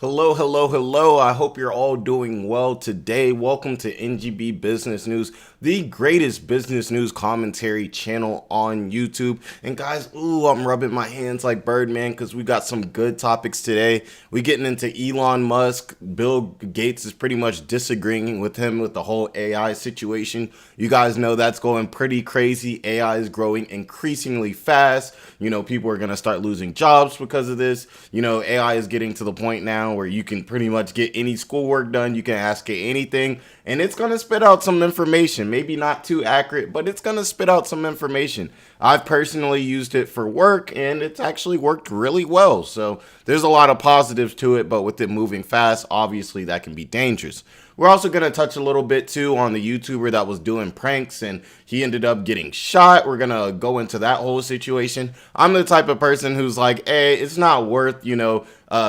Hello, hello, hello. I hope you're all doing well today. Welcome to NGB Business News, the greatest business news commentary channel on YouTube. And guys, I'm rubbing my hands like Birdman because we got some good topics today. We getting into Elon Musk. Bill Gates is pretty much disagreeing with him with the whole AI situation. You guys know that's going pretty crazy. AI is growing increasingly fast. People are going to start losing jobs because of this. AI is getting to the point now where you can pretty much get any schoolwork done. You can ask it anything and it's going to spit out some information. Maybe not too accurate, but it's going to spit out some information. I've personally used it for work and it's actually worked really well. So there's a lot of positives to it, but with it moving fast, obviously that can be dangerous. We're also going to touch a little bit too on the YouTuber that was doing pranks and he ended up getting shot. We're going to go into that whole situation. I'm the type of person who's like, hey, it's not worth,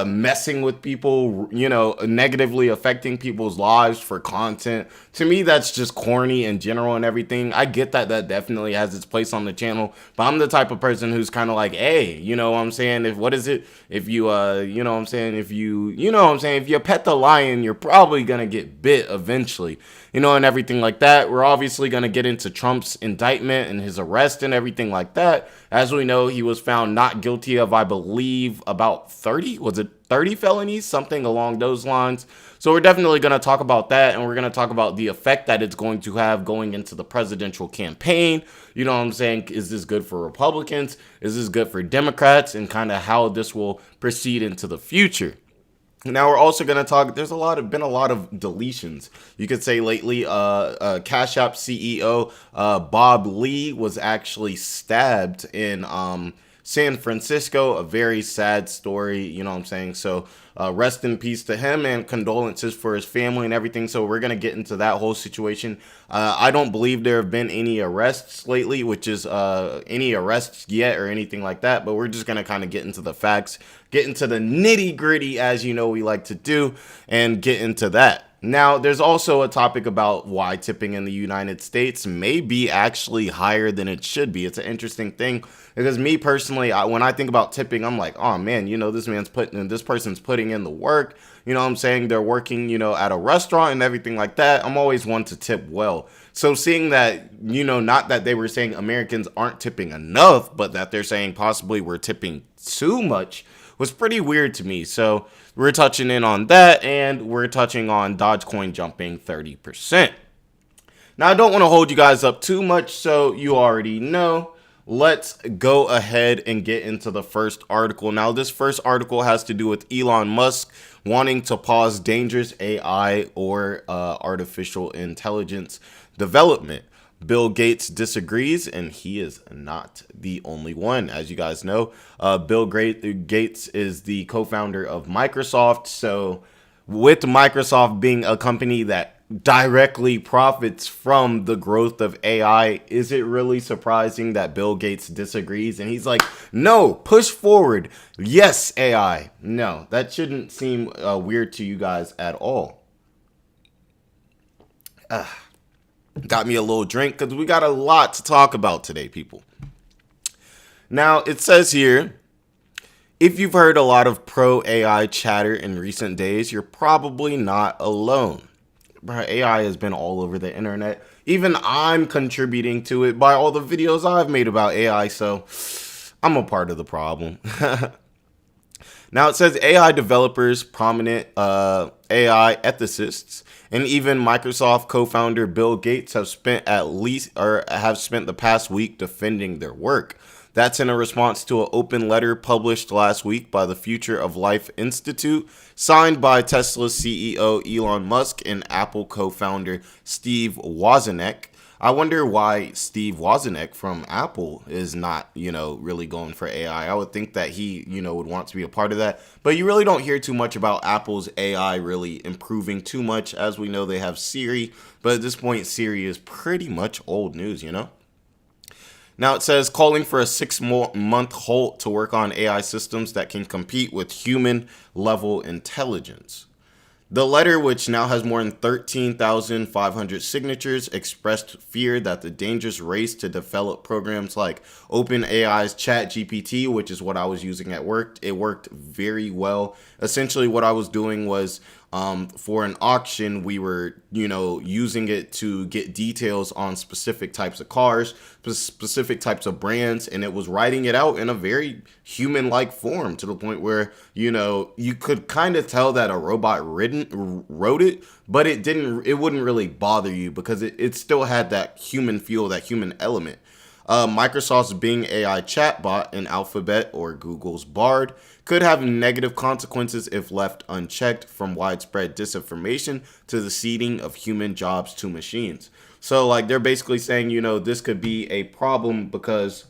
messing with people, negatively affecting people's lives for content. To me, that's just corny in general and everything. I get that definitely has its place on the channel, but I'm the type of person who's kind of like, hey, you know what I'm saying? If you pet the lion, you're probably going to get bit eventually, and everything like that. We're obviously going to get into Trump's indictment and his arrest and everything like that. As we know, he was found not guilty of, I believe, about 30 felonies, something along those lines. So we're definitely going to talk about that, and we're going to talk about the effect that it's going to have going into the presidential campaign. You know what I'm saying? Is this good for Republicans? Is this good for Democrats? And kind of how this will proceed into the future. Now we're also gonna talk. There's been a lot of deletions. You could say lately. Cash App CEO Bob Lee was actually stabbed in San Francisco. A very sad story. You know what I'm saying? So rest in peace to him and condolences for his family and everything. So we're gonna get into that whole situation. I don't believe there have been any arrests lately, which is any arrests yet or anything like that. But we're just gonna kind of get into the facts, get into the nitty gritty, as you know we like to do, and get into that. Now, there's also a topic about why tipping in the United States may be actually higher than it should be. It's an interesting thing because me personally, when I think about tipping, I'm like, oh man, this person's putting in the work. You know what I'm saying? They're working, at a restaurant and everything like that. I'm always one to tip well. So seeing that, not that they were saying Americans aren't tipping enough, but that they're saying possibly we're tipping too much was pretty weird to me. So we're touching in on that, and we're touching on Dogecoin jumping 30%. Now, I don't want to hold you guys up too much, so you already know. Let's go ahead and get into the first article. Now, this first article has to do with Elon Musk wanting to pause dangerous AI or artificial intelligence development. Bill Gates disagrees, and he is not the only one. As you guys know, Bill Gates is the co-founder of Microsoft. So with Microsoft being a company that directly profits from the growth of AI, is it really surprising that Bill Gates disagrees? And he's like, no, push forward. Yes, AI. No, that shouldn't seem weird to you guys at all. Got me a little drink because we got a lot to talk about today, people. Now, it says here, if you've heard a lot of pro-AI chatter in recent days, you're probably not alone. AI has been all over the internet. Even I'm contributing to it by all the videos I've made about AI, so I'm a part of the problem. Now, it says AI developers, prominent AI ethicists, and even Microsoft co-founder Bill Gates have spent the past week defending their work. That's in a response to an open letter published last week by the Future of Life Institute, signed by Tesla CEO Elon Musk and Apple co-founder Steve Wozniak. I wonder why Steve Wozniak from Apple is not, really going for AI. I would think that he, would want to be a part of that. But you really don't hear too much about Apple's AI really improving too much. As we know, they have Siri. But at this point, Siri is pretty much old news, Now it says calling for a 6-month halt to work on AI systems that can compete with human level intelligence. The letter, which now has more than 13,500 signatures, expressed fear that the dangerous race to develop programs like OpenAI's ChatGPT, which is what I was using at work, it worked very well. Essentially, what I was doing was for an auction, we were, using it to get details on specific types of cars, specific types of brands, and it was writing it out in a very human-like form to the point where, you could kind of tell that a robot wrote it, but it wouldn't really bother you because it still had that human feel, that human element. Microsoft's Bing AI chatbot and Alphabet or Google's Bard could have negative consequences if left unchecked, from widespread disinformation to the ceding of human jobs to machines. So like they're basically saying, this could be a problem because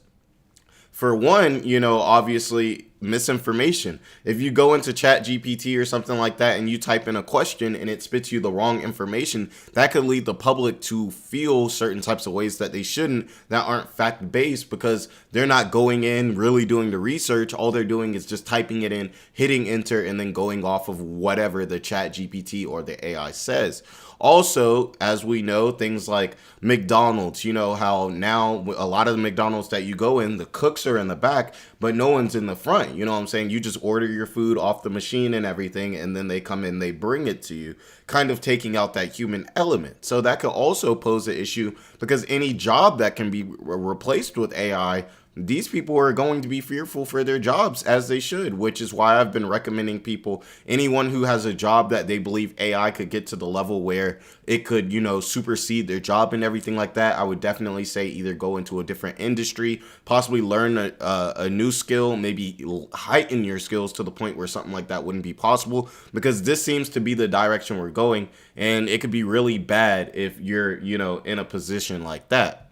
for one, obviously misinformation. If you go into Chat GPT or something like that and you type in a question and it spits you the wrong information, that could lead the public to feel certain types of ways that they shouldn't, that aren't fact-based, because they're not going in really doing the research. All they're doing is just typing it in, hitting enter, and then going off of whatever the Chat GPT or the AI says. Also, as we know, things like McDonald's, how now a lot of the McDonald's that you go in, the cooks are in the back, but no one's in the front. You know what I'm saying? You just order your food off the machine and everything, and then they come in, they bring it to you, kind of taking out that human element. So that could also pose an issue because any job that can be replaced with AI, these people are going to be fearful for their jobs, as they should, which is why I've been recommending people, anyone who has a job that they believe AI could get to the level where it could, supersede their job and everything like that, I would definitely say either go into a different industry, possibly learn a new skill, maybe heighten your skills to the point where something like that wouldn't be possible, because this seems to be the direction we're going, and it could be really bad if you're, in a position like that.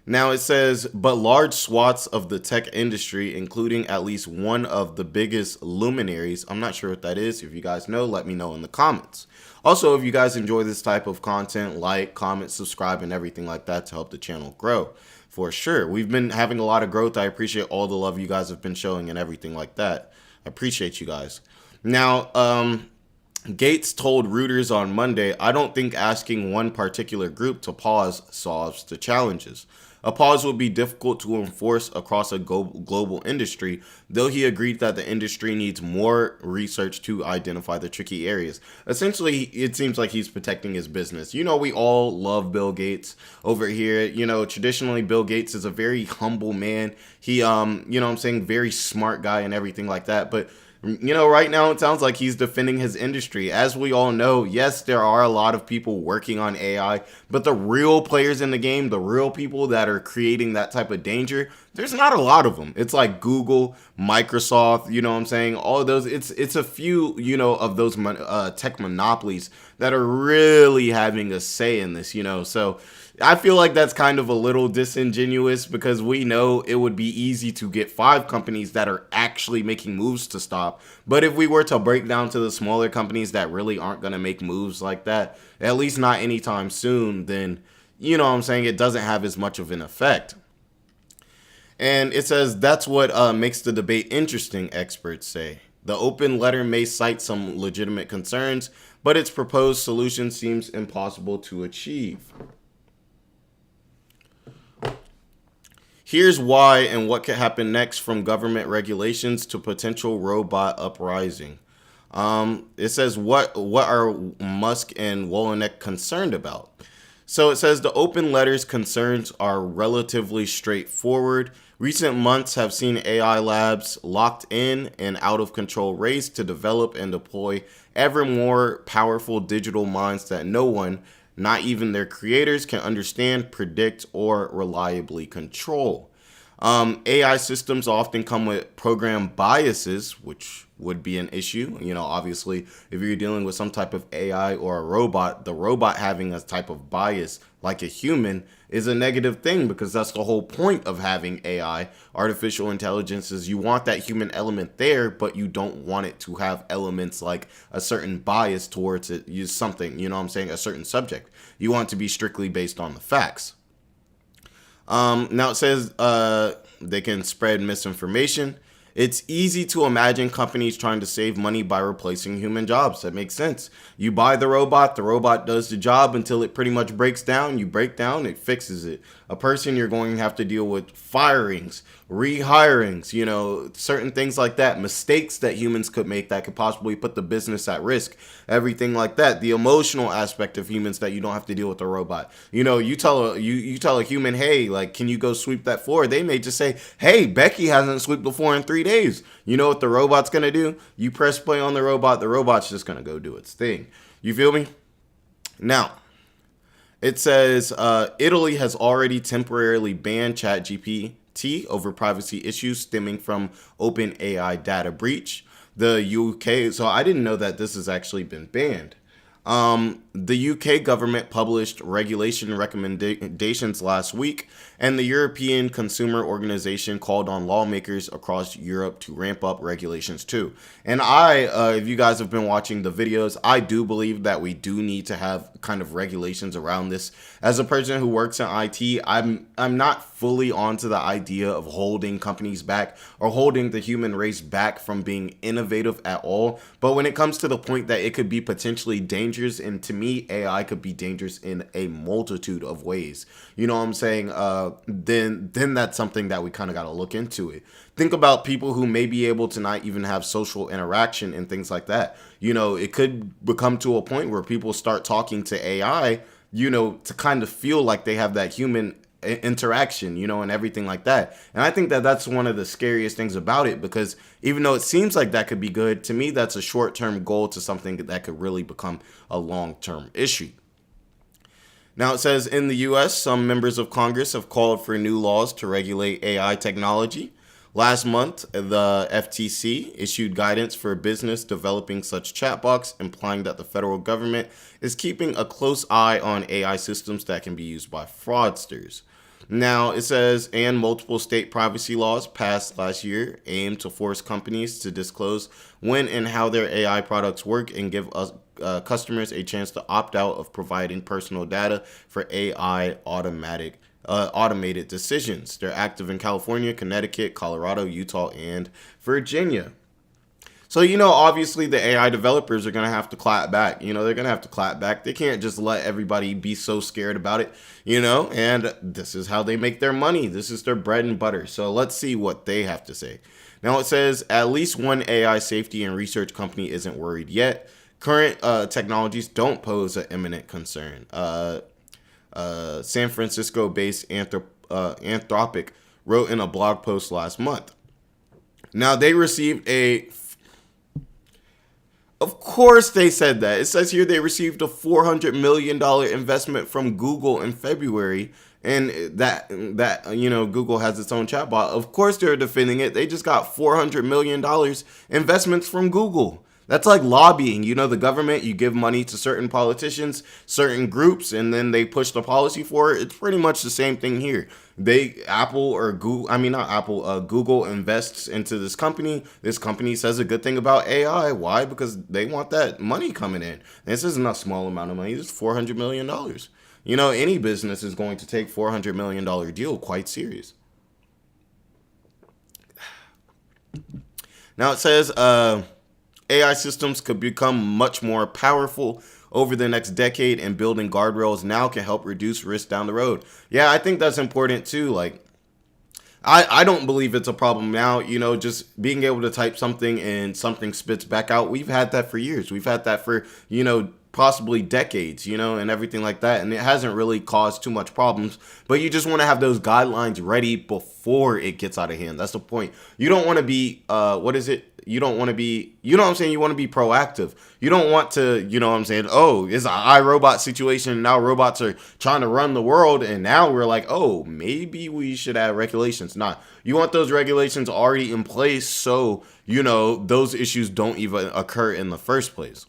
Now it says, but large swaths of the tech industry, including at least one of the biggest luminaries, I'm not sure what that is. If you guys know, let me know in the comments. Also, if you guys enjoy this type of content, like, comment, subscribe, and everything like that to help the channel grow. For sure. We've been having a lot of growth. I appreciate all the love you guys have been showing and everything like that. I appreciate you guys. Now, Gates told Reuters on Monday, I don't think asking one particular group to pause solves the challenges. A pause would be difficult to enforce across a global industry, though he agreed that the industry needs more research to identify the tricky areas. Essentially, it seems like he's protecting his business. We all love Bill Gates over here. Traditionally, Bill Gates is a very humble man. He, very smart guy and everything like that. But right now it sounds like he's defending his industry. As we all know, yes, there are a lot of people working on AI, but the real players in the game, the real people that are creating that type of danger, there's not a lot of them. It's like Google, Microsoft, all of those. It's a few, of those tech monopolies that are really having a say in this, so I feel like that's kind of a little disingenuous, because we know it would be easy to get 5 companies that are actually making moves to stop. But if we were to break down to the smaller companies that really aren't going to make moves like that, at least not anytime soon, then, it doesn't have as much of an effect. And it says that's what makes the debate interesting, experts say. The open letter may cite some legitimate concerns, but its proposed solution seems impossible to achieve. Here's why and what could happen next, from government regulations to potential robot uprising. It says, what are Musk and Wolonek concerned about? So it says the open letter's concerns are relatively straightforward. Recent months have seen AI labs locked in an out-of-control race to develop and deploy ever more powerful digital minds that no one, not even their creators, can understand, predict, or reliably control. AI systems often come with program biases, which would be an issue. Obviously, if you're dealing with some type of AI or a robot, the robot having a type of bias like a human is a negative thing, because that's the whole point of having AI, artificial intelligence, is you want that human element there, but you don't want it to have elements like a certain bias towards it, use something, a certain subject. You want it to be strictly based on the facts. Now it says they can spread misinformation. It's easy to imagine companies trying to save money by replacing human jobs. That makes sense. You buy the robot does the job until it pretty much breaks down. You break down, it fixes it. A person, you're going to have to deal with firings, rehirings, certain things like that, mistakes that humans could make that could possibly put the business at risk, everything like that. The emotional aspect of humans that you don't have to deal with a robot. You tell a human, hey, like, can you go sweep that floor? They may just say, hey, Becky hasn't swept the floor in 3 days. You know what the robot's gonna do? You press play on the robot's just gonna go do its thing. You feel me? Now, it says Italy has already temporarily banned ChatGPT over privacy issues stemming from OpenAI data breach. The UK, so I didn't know that this has actually been banned. The UK government published regulation recommendations last week, and the European Consumer Organization called on lawmakers across Europe to ramp up regulations too. And if you guys have been watching the videos, I do believe that we do need to have kind of regulations around this. As a person who works in IT, I'm not fully onto the idea of holding companies back or holding the human race back from being innovative at all. But when it comes to the point that it could be potentially dangerous, and to me, AI could be dangerous in a multitude of ways. You know what I'm saying? Then that's something that we kind of got to look into it. Think about people who may be able to not even have social interaction and things like that. It could become to a point where people start talking to AI, to kind of feel like they have that human interaction, and everything like that. And I think that that's one of the scariest things about it, because even though it seems like that could be good, to me, that's a short-term goal to something that could really become a long-term issue. Now it says in the U.S., some members of Congress have called for new laws to regulate AI technology. Last month, the FTC issued guidance for business developing such chatbots, implying that the federal government is keeping a close eye on AI systems that can be used by fraudsters. Now, it says, and multiple state privacy laws passed last year aim to force companies to disclose when and how their AI products work and give us customers a chance to opt out of providing personal data for AI automated decisions. They're active in California, Connecticut, Colorado, Utah, and Virginia. So, obviously the AI developers are going to have to clap back. They're going to have to clap back. They can't just let everybody be so scared about it, and this is how they make their money. This is their bread and butter. So let's see what they have to say. Now it says at least one AI safety and research company isn't worried yet. Current technologies don't pose an imminent concern. San Francisco-based Anthropic wrote in a blog post last month. Now they received of course they said that. It says here they received a $400 million investment from Google in February, and that Google has its own chatbot. Of course they're defending it. They just got $400 million investments from Google. That's like lobbying. The government, you give money to certain politicians, certain groups, and then they push the policy for it. It's pretty much the same thing here. Google invests into this company. This company says a good thing about AI. Why? Because they want that money coming in. This isn't a small amount of money. This is $400 million. Any business is going to take $400 million deal quite serious. Now it says, AI systems could become much more powerful over the next decade, and building guardrails now can help reduce risk down the road. Yeah, I think that's important too. Like, I don't believe it's a problem now, just being able to type something and something spits back out. We've had that for years. We've had that for, possibly decades, and everything like that. And it hasn't really caused too much problems, but you just want to have those guidelines ready before it gets out of hand. That's the point. You don't want to be, you don't want to be, you want to be proactive. You don't want to, oh, it's an iRobot situation. And now robots are trying to run the world. And now we're like, oh, maybe we should add regulations. Nah, you want those regulations already in place so, those issues don't even occur in the first place.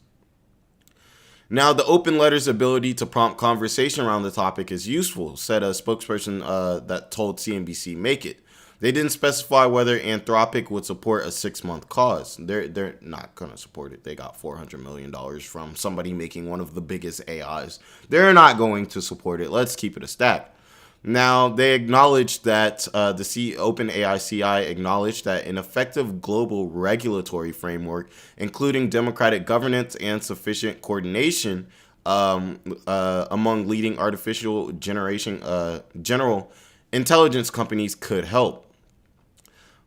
Now, the open letter's ability to prompt conversation around the topic is useful, said a spokesperson that told CNBC Make It. They didn't specify whether Anthropic would support a 6-month cause. They're not going to support it. They got $400 million from somebody making one of the biggest AIs. They're not going to support it. Let's keep it a stack. Now, they acknowledged that OpenAI CI acknowledged that an effective global regulatory framework, including democratic governance and sufficient coordination among leading artificial general intelligence companies, could help.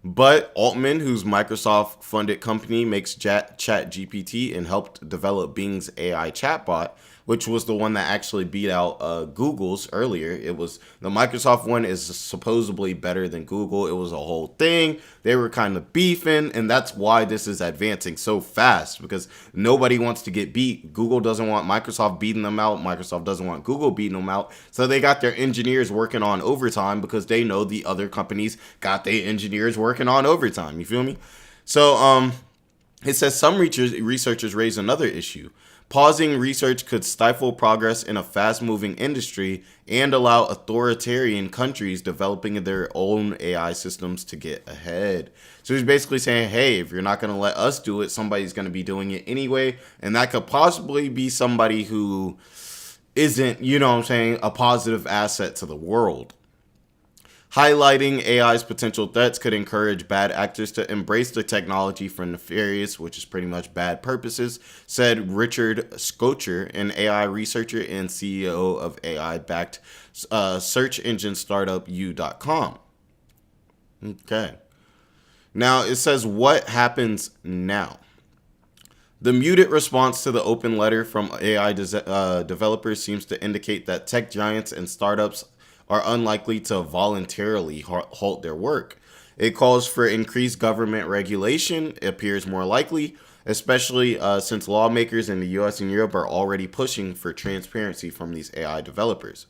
But Altman, whose Microsoft-funded company makes ChatGPT and helped develop Bing's AI chatbot, which was the one that actually beat out Google's earlier. It was the Microsoft one is supposedly better than Google. It was a whole thing. They were kind of beefing, and that's why this is advancing so fast, because nobody wants to get beat. Google doesn't want Microsoft beating them out. Microsoft doesn't want Google beating them out. So they got their engineers working on overtime because they know the other companies got their engineers working on overtime. You feel me? So it says some researchers raise another issue. Pausing research could stifle progress in a fast-moving industry and allow authoritarian countries developing their own AI systems to get ahead. So he's basically saying, hey, if you're not going to let us do it, somebody's going to be doing it anyway. And that could possibly be somebody who isn't, a positive asset to the world. Highlighting AI's potential threats could encourage bad actors to embrace the technology for nefarious, which is pretty much bad purposes, said Richard Scocher, an AI researcher and CEO of AI-backed search engine startup U.com. Okay. Now, it says, what happens now? The muted response to the open letter from AI developers seems to indicate that tech giants and startups are unlikely to voluntarily halt their work. It calls for increased government regulation. It appears more likely, especially since lawmakers in the US and Europe are already pushing for transparency from these AI developers.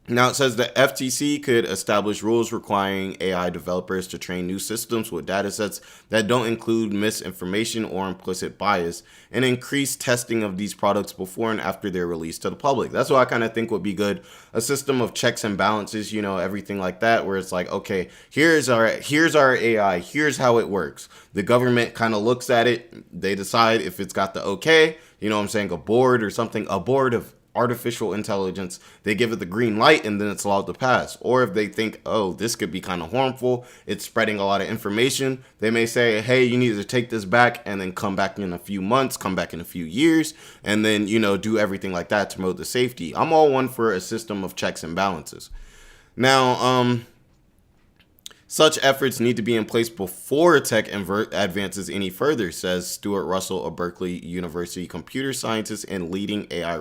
Now, it says the FTC could establish rules requiring AI developers to train new systems with datasets that don't include misinformation or implicit bias, and increase testing of these products before and after they're released to the public. That's what I kind of think would be good. A system of checks and balances, everything like that, where it's like, okay, here's our AI, here's how it works. The government kind of looks at it, they decide if it's got the okay, a board or something, a board of artificial intelligence, they give it the green light and then it's allowed to pass. Or if they think, oh, this could be kind of harmful, it's spreading a lot of information, they may say, hey, you need to take this back and then come back in a few months, come back in a few years, and then, do everything like that to promote the safety. I'm all one for a system of checks and balances. Now, such efforts need to be in place before tech advances any further, says Stuart Russell, a Berkeley University computer scientist and leading AI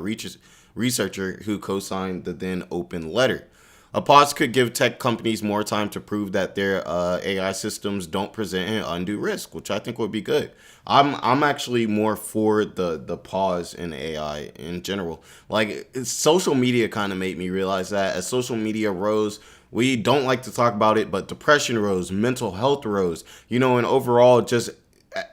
researcher who co-signed the then open letter. A pause could give tech companies more time to prove that their AI systems don't present an undue risk, which I think would be good. I'm actually more for the pause in AI in general. Like, social media kind of made me realize that as social media rose, we don't like to talk about it, but depression rose, mental health rose, and overall, just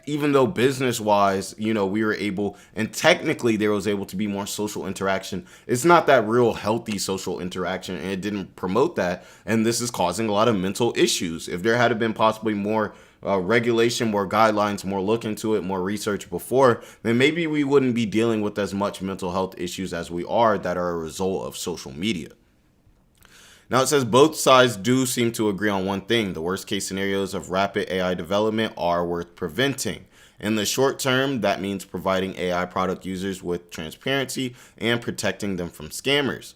even though business-wise, we were able, and technically there was able to be more social interaction, it's not that real healthy social interaction, and it didn't promote that, and this is causing a lot of mental issues. If there had been possibly more regulation, more guidelines, more look into it, more research before, then maybe we wouldn't be dealing with as much mental health issues as we are that are a result of social media. Now, it says both sides do seem to agree on one thing. The worst case scenarios of rapid AI development are worth preventing. In the short term, that means providing AI product users with transparency and protecting them from scammers.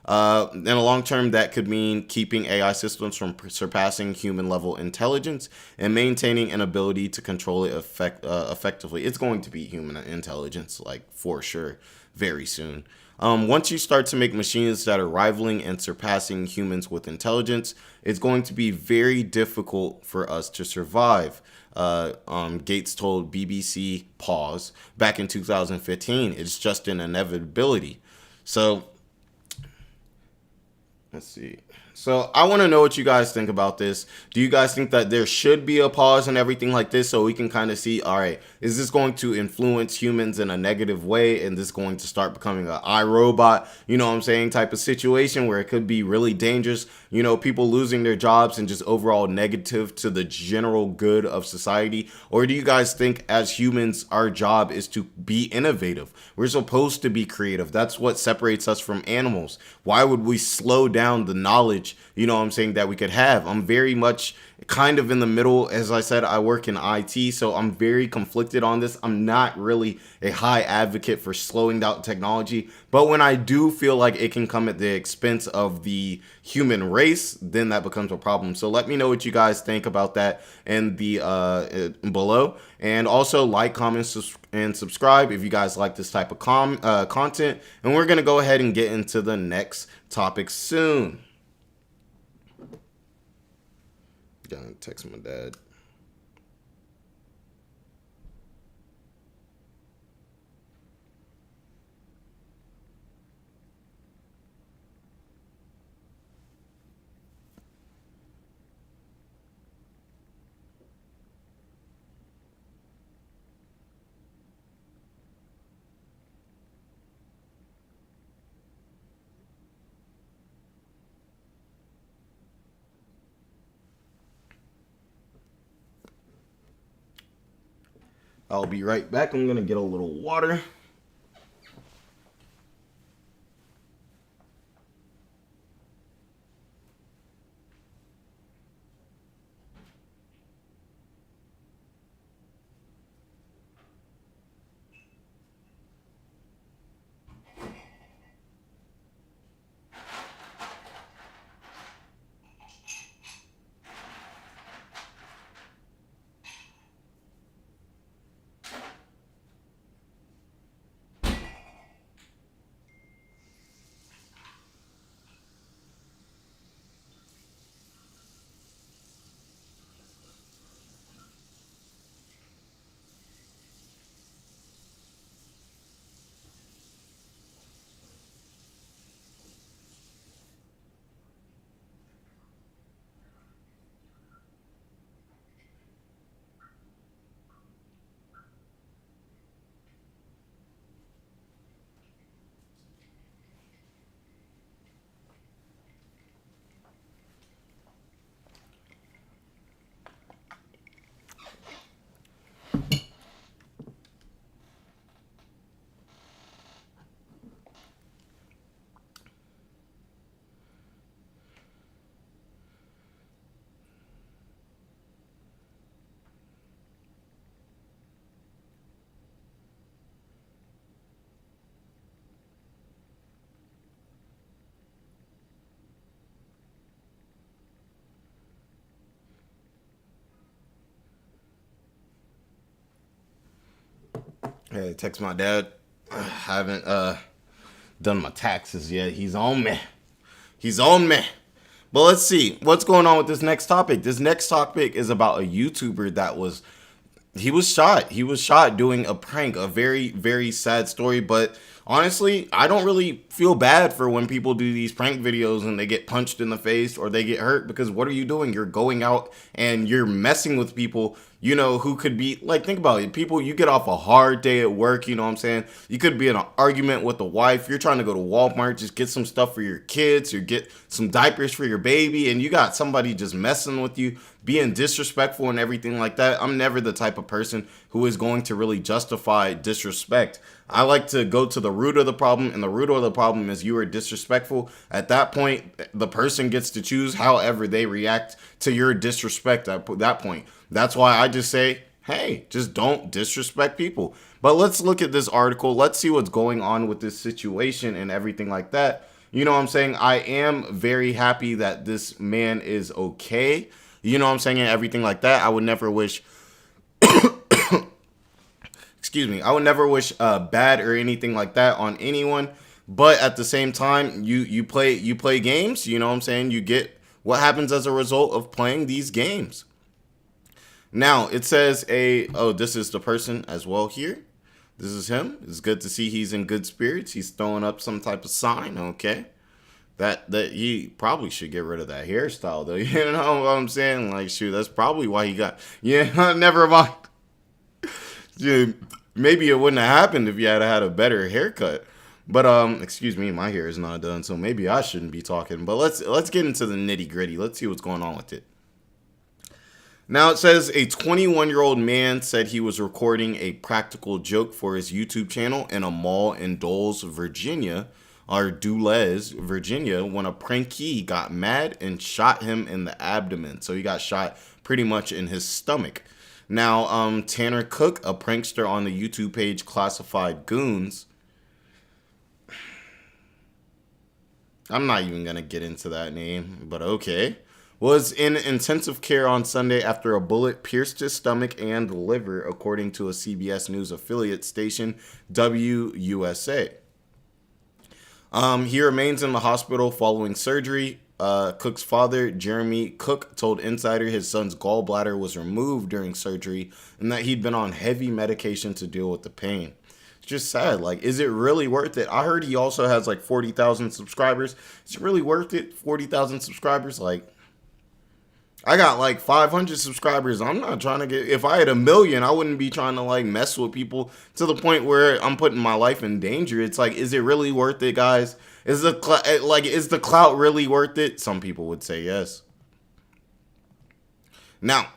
In the long term, that could mean keeping AI systems from surpassing human-level intelligence and maintaining an ability to control it effectively. It's going to be human intelligence, for sure, very soon. Once you start to make machines that are rivaling and surpassing humans with intelligence, it's going to be very difficult for us to survive. Gates told BBC Pause back in 2015. It's just an inevitability. So, let's see. So I want to know what you guys think about this. Do you guys think that there should be a pause and everything like this so we can kind of see, all right, is this going to influence humans in a negative way? And this going to start becoming an iRobot, you know what I'm saying, type of situation where it could be really dangerous, you know, people losing their jobs and just overall negative to the general good of society? Or do you guys think as humans, our job is to be innovative? We're supposed to be creative. That's what separates us from animals. Why would we slow down the knowledge, you know what I'm saying, that we could have? I'm very much kind of in the middle. As I said, I work in IT, so I'm very conflicted on this. I'm not really a high advocate for slowing down technology, but when I do feel like it can come at the expense of the human race, then that becomes a problem. So let me know what you guys think about that in the below, and also like, comment, and subscribe if you guys like this type of content. And we're gonna go ahead and get into the next topic soon. Gonna text my dad. I'll be right back. I'm gonna get a little water. Hey, text my dad. I haven't done my taxes yet. He's on me. He's on me. But let's see what's going on with this next topic. This next topic is about a YouTuber that was he was shot. He was shot doing a prank. A very, very sad story. But honestly, I don't really feel bad for when people do these prank videos and they get punched in the face or they get hurt, because what are you doing? You're going out and you're messing with people, you know, who could be like, think about it. People, you get off a hard day at work, you know what I'm saying? You could be in an argument with the wife. You're trying to go to Walmart, just get some stuff for your kids or get some diapers for your baby, and you got somebody just messing with you, being disrespectful and everything like that. I'm never the type of person who is going to really justify disrespect. I like to go to the root of the problem, and the root of the problem is you are disrespectful. At that point, the person gets to choose however they react to your disrespect at that point. That's why I just say, hey, just don't disrespect people. But let's look at this article. Let's see what's going on with this situation and everything like that. You know what I'm saying? I am very happy that this man is okay. You know what I'm saying? And everything like that. I would never wish excuse me, I would never wish bad or anything like that on anyone. But at the same time, you play games, you know what I'm saying? You get what happens as a result of playing these games. Now, it says this is the person as well here. This is him. It's good to see he's in good spirits. He's throwing up some type of sign, okay? that he probably should get rid of that hairstyle though. You know what I'm saying? Like, shoot, that's probably why he got. Yeah, never mind. Dude, maybe it wouldn't have happened if you had had a better haircut. But excuse me, my hair is not done, so maybe I shouldn't be talking. But let's get into the nitty gritty. Let's see what's going on with it. Now it says a 21-year-old man said he was recording a practical joke for his YouTube channel in a mall in Dulles, Virginia, Virginia, when a prankee got mad and shot him in the abdomen. So he got shot pretty much in his stomach. Now, Tanner Cook, a prankster on the YouTube page Classified Goons, I'm not even going to get into that name, but okay, was in intensive care on Sunday after a bullet pierced his stomach and liver, according to a CBS News affiliate station, WUSA. He remains in the hospital following surgery. Cook's father, Jeremy Cook, told Insider his son's gallbladder was removed during surgery and that he'd been on heavy medication to deal with the pain. It's just sad. Like, is it really worth it? I heard he also has like 40,000 subscribers. Is it really worth it? 40,000 subscribers? Like, I got like 500 subscribers. I'm not trying to get, if I had 1 million, I wouldn't be trying to like mess with people to the point where I'm putting my life in danger. It's like, is it really worth it, guys? Is the clout really worth it? Some people would say yes. Now,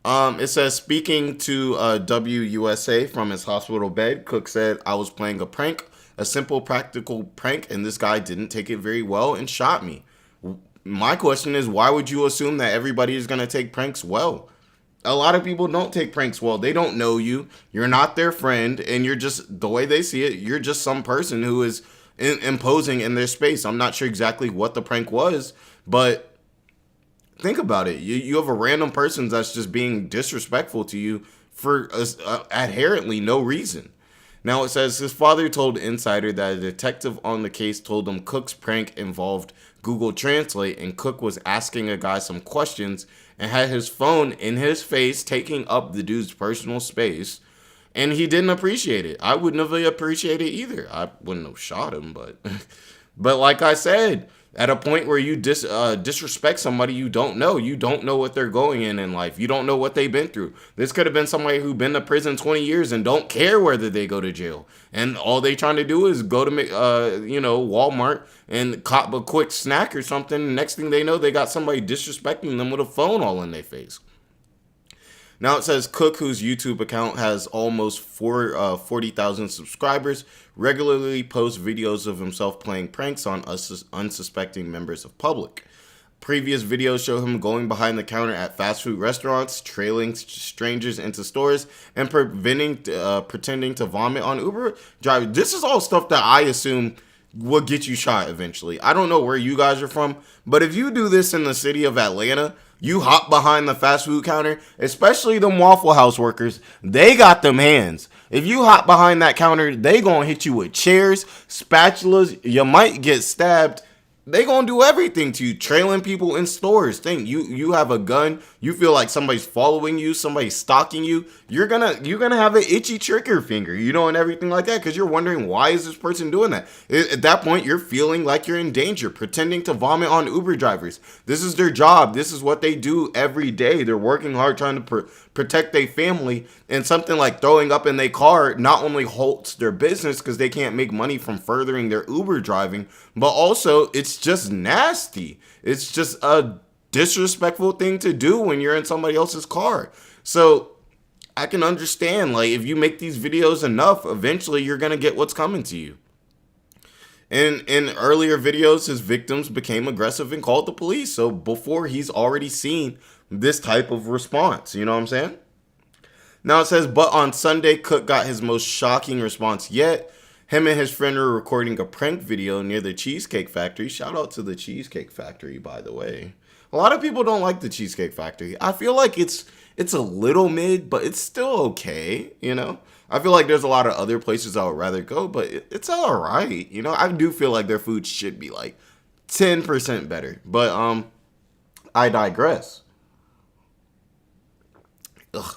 it says, speaking to WUSA from his hospital bed, Cook said, I was playing a prank, a simple practical prank, and this guy didn't take it very well and shot me. My question is, why would you assume that everybody is going to take pranks well? A lot of people don't take pranks well. They don't know you. You're not their friend. And you're just, the way they see it, you're just some person who is imposing in their space. I'm not sure exactly what the prank was, but think about it. You have a random person that's just being disrespectful to you for inherently no reason. Now it says his father told Insider that a detective on the case told him Cook's prank involved Google Translate, and Cook was asking a guy some questions and had his phone in his face, taking up the dude's personal space, and he didn't appreciate it. I wouldn't have appreciated it either. I wouldn't have shot him, but but like I said, at a point where you disrespect somebody you don't know what they're going in life. You don't know what they've been through. This could have been somebody who's been to prison 20 years and don't care whether they go to jail. And all they trying to do is go to, Walmart and cop a quick snack or something. Next thing they know, they got somebody disrespecting them with a phone all in their face. Now it says Cook, whose YouTube account has almost 40,000 subscribers, regularly posts videos of himself playing pranks on unsuspecting members of public. Previous videos show him going behind the counter at fast food restaurants, trailing strangers into stores, and pretending to vomit on Uber drivers. This is all stuff that I assume will get you shot eventually. I don't know where you guys are from, but if you do this in the city of Atlanta, you hop behind the fast food counter, especially them Waffle House workers, they got them hands. If you hop behind that counter, they gonna hit you with chairs, spatulas, you might get stabbed. They gonna do everything to you, trailing people in stores. Think you have a gun, you feel like somebody's following you, somebody's stalking you. You're gonna have an itchy trigger finger, and everything like that, because you're wondering, why is this person doing that? At that point, you're feeling like you're in danger, pretending to vomit on Uber drivers. This is their job. This is what they do every day. They're working hard trying to protect their family, and something like throwing up in their car not only halts their business because they can't make money from furthering their Uber driving, but also it's just nasty. It's just a disrespectful thing to do when you're in somebody else's car. So I can understand, like, if you make these videos enough, eventually you're going to get what's coming to you. In earlier videos, his victims became aggressive and called the police. So before, he's already seen this type of response. You know what I'm saying? Now it says, but on Sunday, Cook got his most shocking response yet. Him and his friend were recording a prank video near the Cheesecake Factory. Shout out to the Cheesecake Factory, by the way. A lot of people don't like the Cheesecake Factory. I feel like it's a little mid, but it's still okay, I feel like there's a lot of other places I would rather go, but it's all right. I do feel like their food should be like 10% better. But I digress. Ugh.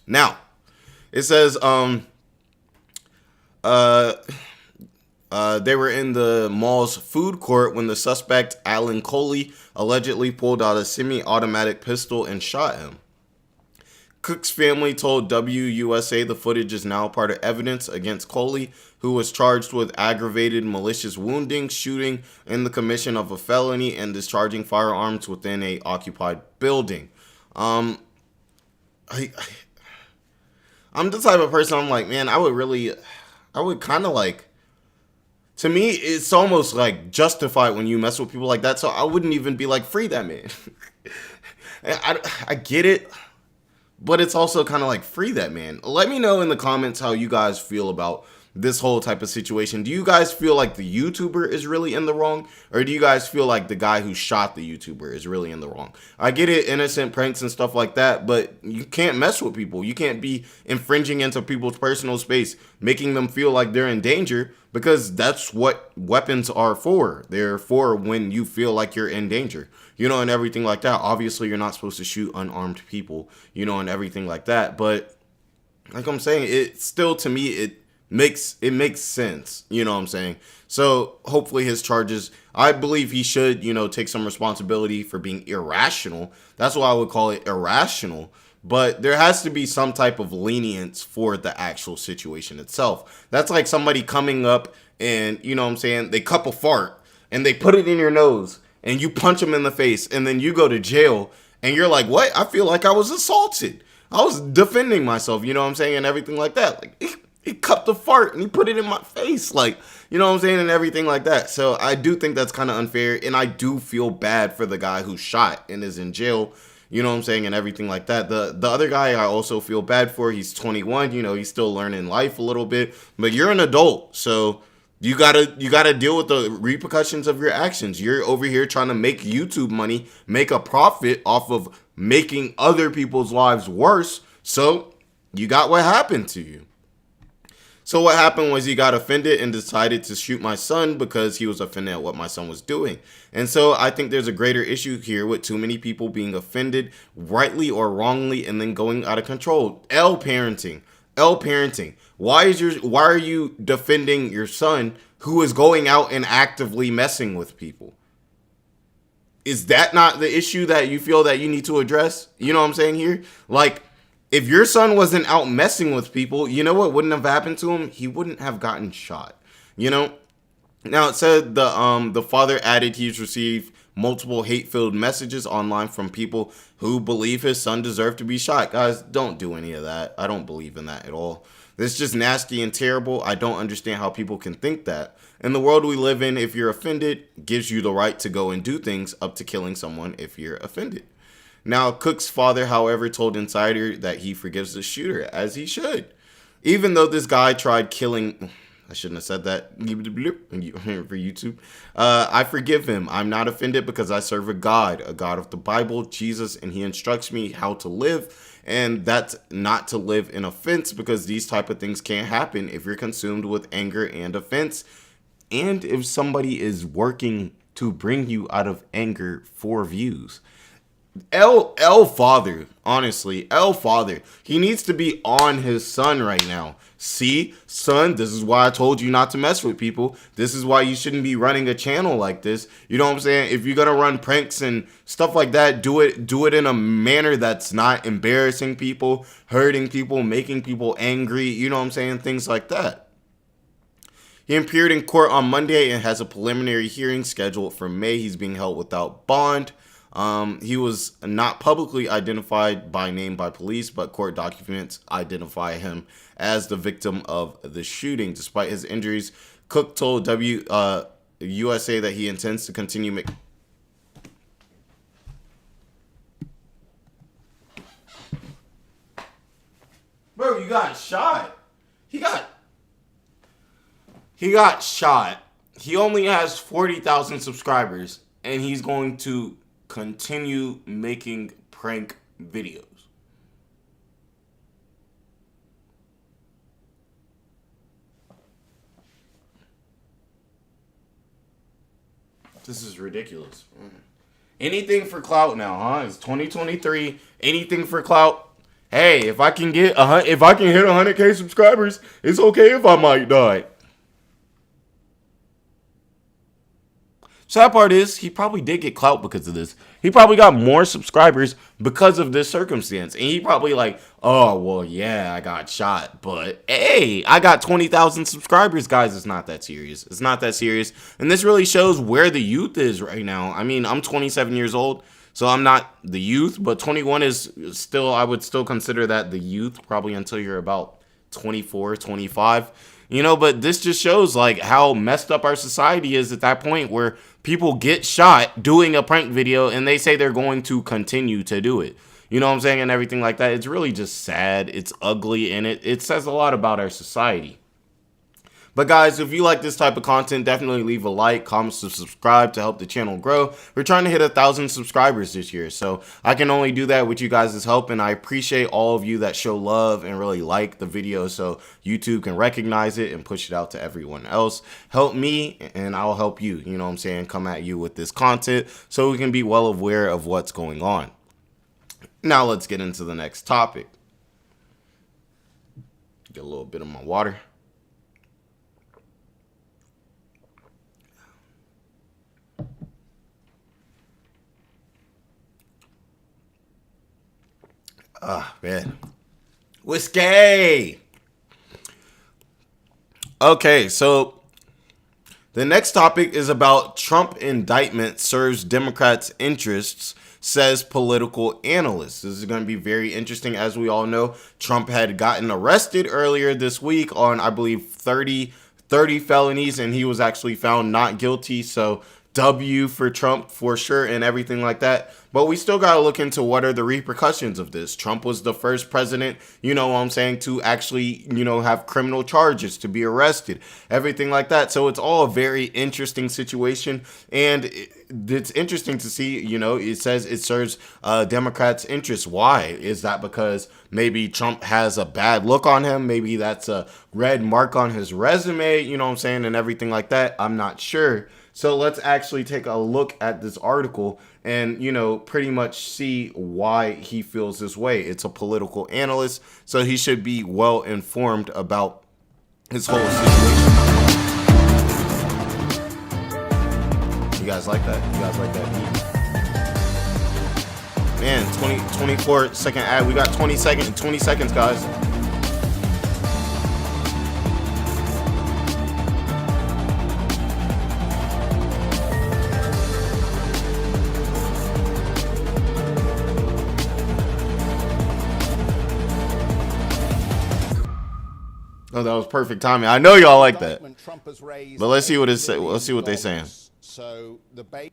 Now, it says They were in the mall's food court when the suspect, Alan Coley, allegedly pulled out a semi-automatic pistol and shot him. Cook's family told WUSA the footage is now part of evidence against Coley, who was charged with aggravated malicious wounding, shooting, and the commission of a felony and discharging firearms within a occupied building. I'm the type of person, I'm like, man, I would kind of like, to me, it's almost like justified when you mess with people like that, so I wouldn't even be like, free that man. I get it. But it's also kind of like, free that man. Let me know in the comments how you guys feel about this whole type of situation. Do you guys feel like the YouTuber is really in the wrong? Or do you guys feel like the guy who shot the YouTuber is really in the wrong? I get it, innocent pranks and stuff like that, but you can't mess with people. You can't be infringing into people's personal space, making them feel like they're in danger, because that's what weapons are for. They're for when you feel like you're in danger, you know, and everything like that. Obviously, you're not supposed to shoot unarmed people, you know, and everything like that. But like I'm saying, it still, to me, it makes sense, you know what I'm saying? So hopefully his charges, I believe he should, you know, take some responsibility for being irrational. That's why I would call it irrational. But there has to be some type of lenience for the actual situation itself. That's like somebody coming up and, you know what I'm saying, they cup a fart and they put it in your nose and you punch them in the face and then you go to jail and you're like, what? I feel like I was assaulted. I was defending myself, you know what I'm saying, and everything like that. Like, he cupped a fart and he put it in my face, like, you know what I'm saying, and everything like that. So I do think that's kind of unfair, and I do feel bad for the guy who shot and is in jail, you know what I'm saying, and everything like that. The other guy I also feel bad for. He's 21, you know, he's still learning life a little bit, but you're an adult, so you gotta deal with the repercussions of your actions. You're over here trying to make YouTube money, make a profit off of making other people's lives worse, so you got what happened to you. So what happened was he got offended and decided to shoot my son because he was offended at what my son was doing. And so I think there's a greater issue here with too many people being offended, rightly or wrongly, and then going out of control. L parenting. Why are you defending your son who is going out and actively messing with people? Is that not the issue that you feel that you need to address? You know what I'm saying here? Like, if your son wasn't out messing with people, you know what wouldn't have happened to him? He wouldn't have gotten shot, you know? Now, it said the father added he's received multiple hate-filled messages online from people who believe his son deserved to be shot. Guys, don't do any of that. I don't believe in that at all. This is just nasty and terrible. I don't understand how people can think that. In the world we live in, if you're offended, gives you the right to go and do things up to killing someone if you're offended. Now, Cook's father, however, told Insider that he forgives the shooter, as he should. Even though this guy tried killing... I shouldn't have said that for YouTube. I forgive him. I'm not offended because I serve a God of the Bible, Jesus, and he instructs me how to live. And that's not to live in offense, because these type of things can't happen if you're consumed with anger and offense. And if somebody is working to bring you out of anger for views. L father, honestly, L father, he needs to be on his son right now. See, son, this is why I told you not to mess with people. This is why you shouldn't be running a channel like this. You know what I'm saying? If you're gonna run pranks and stuff like that, do it in a manner that's not embarrassing people, hurting people, making people angry. You know what I'm saying? Things like that. He appeared in court on Monday and has a preliminary hearing scheduled for May. He's being held without bond. He was not publicly identified by name by police, but court documents identify him as the victim of the shooting. Despite his injuries, Cook told USA that he intends to continue making... Bro, you got shot. He got shot. He only has 40,000 subscribers, and he's going to continue making prank videos. This is ridiculous. Anything for clout now, huh? It's 2023. Anything for clout. Hey, if I can hit 100K subscribers, it's okay if I might die. Sad part is he probably did get clout because of this. He probably got more subscribers because of this circumstance. And he probably like, oh, well, yeah, I got shot. But hey, I got 20,000 subscribers, guys. It's not that serious. It's not that serious. And this really shows where the youth is right now. I mean, I'm 27 years old, so I'm not the youth, but 21 is still, I would still consider that the youth, probably until you're about 24, 25. But this just shows like how messed up our society is at that point where people get shot doing a prank video and they say they're going to continue to do it. You know what I'm saying? And everything like that. It's really just sad. It's ugly, and it says a lot about our society. But guys, if you like this type of content, definitely leave a like, comment, subscribe to help the channel grow. We're trying to hit 1,000 subscribers this year, so I can only do that with you guys' help, and I appreciate all of you that show love and really like the video so YouTube can recognize it and push it out to everyone else. Help me, and I'll help you. You know what I'm saying? Come at you with this content so we can be well aware of what's going on. Now let's get into the next topic. Get a little bit of my water. Ah, man. Whiskey! Okay, so the next topic is about Trump indictment serves Democrats' interests, says political analyst. This is going to be very interesting. As we all know, Trump had gotten arrested earlier this week on, I believe, 30 felonies, and he was actually found not guilty. So W for Trump for sure and everything like that. But we still got to look into what are the repercussions of this. Trump was the first president, you know what I'm saying, to actually, have criminal charges, to be arrested, everything like that. So it's all a very interesting situation. And it's interesting to see, it says it serves Democrats' interests. Why? Is that because maybe Trump has a bad look on him? Maybe that's a red mark on his resume, you know what I'm saying, and everything like that. I'm not sure. So let's actually take a look at this article and, pretty much see why he feels this way. It's a political analyst, so he should be well informed about his whole situation. You guys like that? You guys like that beat? Man, 24-second ad. We got 20 seconds, guys. Oh, that was perfect timing. I know y'all like that. But let's see what it say. Let's see what they're saying. So the base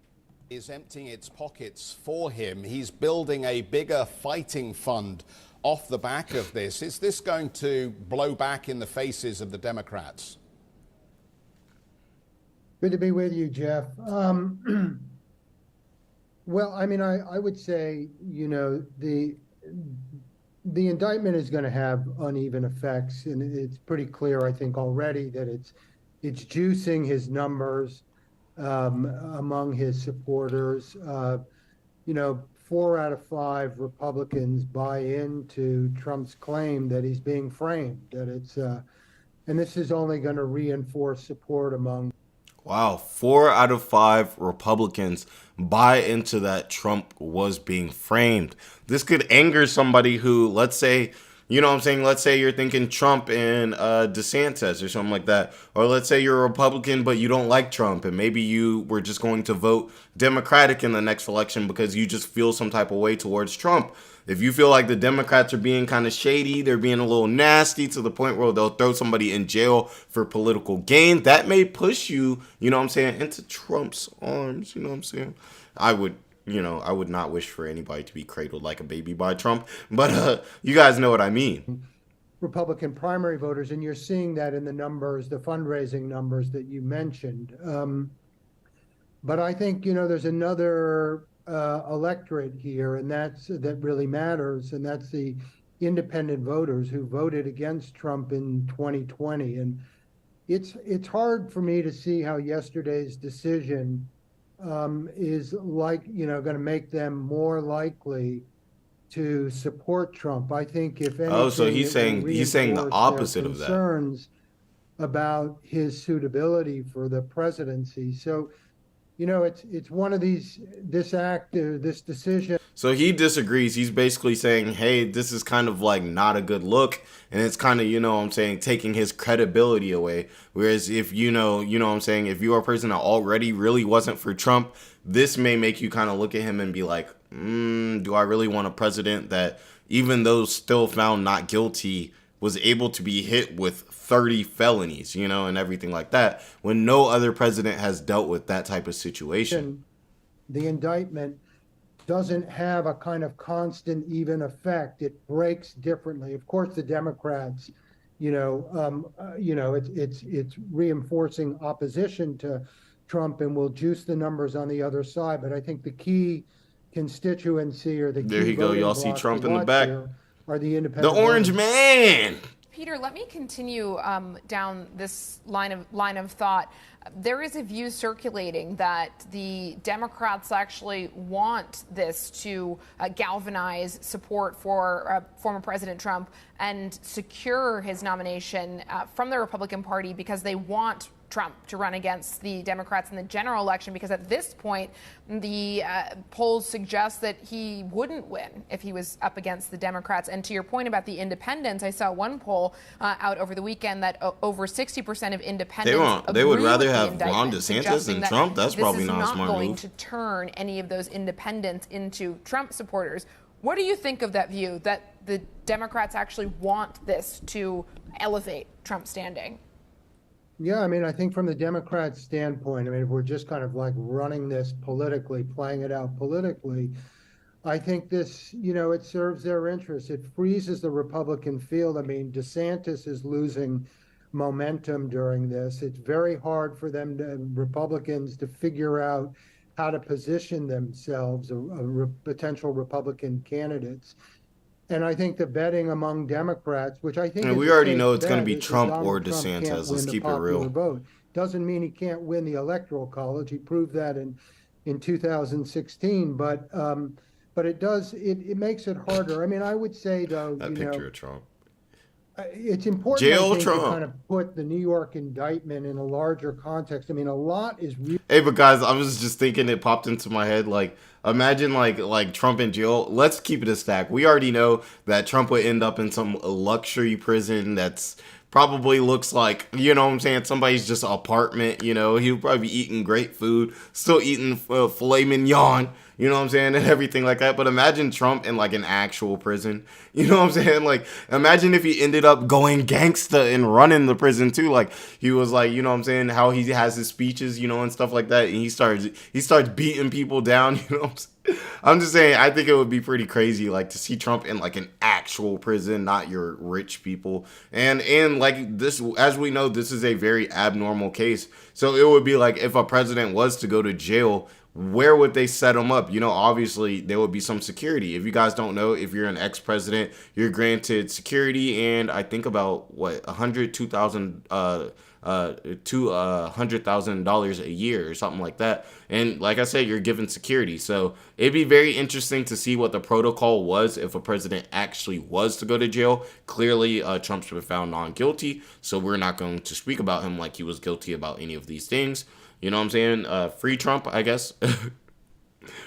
is emptying its pockets for him. He's building a bigger fighting fund off the back of this. Is this going to blow back in the faces of the Democrats? Good to be with you, Jeff. Well, I mean, I would say, the indictment is going to have uneven effects, and it's pretty clear, I think, already that it's juicing his numbers among his supporters. 4 out of 5 Republicans buy into Trump's claim that he's being framed, that it's and this is only going to reinforce support among. Wow, 4 out of 5 Republicans buy into that Trump was being framed. This could anger somebody who, let's say, let's say you're thinking Trump and DeSantis or something like that. Or let's say you're a Republican, but you don't like Trump, and maybe you were just going to vote Democratic in the next election because you just feel some type of way towards Trump. If you feel like the Democrats are being kind of shady, they're being a little nasty to the point where they'll throw somebody in jail for political gain, that may push you, into Trump's arms, I would not wish for anybody to be cradled like a baby by Trump, but you guys know what I mean. Republican primary voters, and you're seeing that in the numbers, the fundraising numbers that you mentioned. But I think, there's another electorate here, and that really matters, and that's the independent voters who voted against Trump in 2020. And it's hard for me to see how yesterday's decision is going to make them more likely to support Trump. I think if anything, so he's saying the opposite of that. Concerns about his suitability for the presidency. So it's one of this act, this decision. So he disagrees. He's basically saying, hey, this is kind of like not a good look. And it's kind of, what I'm saying, taking his credibility away. Whereas if, what I'm saying, if you're a person that already really wasn't for Trump, this may make you kind of look at him and be like, do I really want a president that, even though still found not guilty, was able to be hit with 30 felonies, and everything like that, when no other president has dealt with that type of situation. The indictment doesn't have a kind of constant, even effect. It breaks differently. Of course, the Democrats, it's reinforcing opposition to Trump and will juice the numbers on the other side. But I think the key constituency, or the There key you go. Y'all see bloc Trump to in the watch back. here are the The independent orange voters. man. Peter, let me continue down this line of thought. There is a view circulating that the Democrats actually want this to galvanize support for former President Trump and secure his nomination from the Republican Party, because they want Trump to run against the Democrats in the general election, because at this point, the polls suggest that he wouldn't win if he was up against the Democrats. And to your point about the independents, I saw one poll out over the weekend that over 60% of independents They would agree rather with the have Ron indictment, DeSantis suggesting than that Trump. That's probably not a smart This is not going move. to turn any of those independents into Trump supporters. What do you think of that view, that the Democrats actually want this to elevate Trump's standing? Yeah, I mean, I think from the Democrats' standpoint, I mean, if we're just kind of like running this politically, playing it out politically, I think this, it serves their interests. It freezes the Republican field. I mean, DeSantis is losing momentum during this. It's very hard for Republicans to figure out how to position themselves, potential Republican candidates. And I think the betting among Democrats, which I think And is we a already safe know it's going to bet, be is that Trump Donald or Trump can't DeSantis. Let's win the keep it popular real. vote. Doesn't mean he can't win the Electoral College. He proved that in 2016. But it does, it makes it harder. I mean, I would say though, That picture of Trump. it's important, Jail I think, Trump. to kind of put the New York indictment in a larger context. I mean, a lot is really. Hey, but guys, I was just thinking, it popped into my head, like, imagine like Trump in jail. Let's keep it a stack. We already know that Trump would end up in some luxury prison that's probably looks like, what I'm saying, somebody's just apartment. He'll probably be eating great food, still eating filet mignon, what I'm saying, and everything like that. But imagine Trump in like an actual prison. What I'm saying? Like, imagine if he ended up going gangsta and running the prison too. Like, he was like, what I'm saying, how he has his speeches, and stuff like that. And he starts beating people down, what I'm saying? I'm just saying, I think it would be pretty crazy, like, to see Trump in like an actual prison, not your rich people. And like this, as we know, this is a very abnormal case. So it would be like, if a president was to go to jail, where would they set him up? Obviously there would be some security. If you guys don't know, if you're an ex-president, you're granted security, and I think about what, $100,000 a year or something like that. And like I said, you're given security. So it'd be very interesting to see what the protocol was if a president actually was to go to jail. Clearly, Trump's been found non-guilty, so we're not going to speak about him like he was guilty about any of these things. You know what I'm saying? Free Trump, I guess.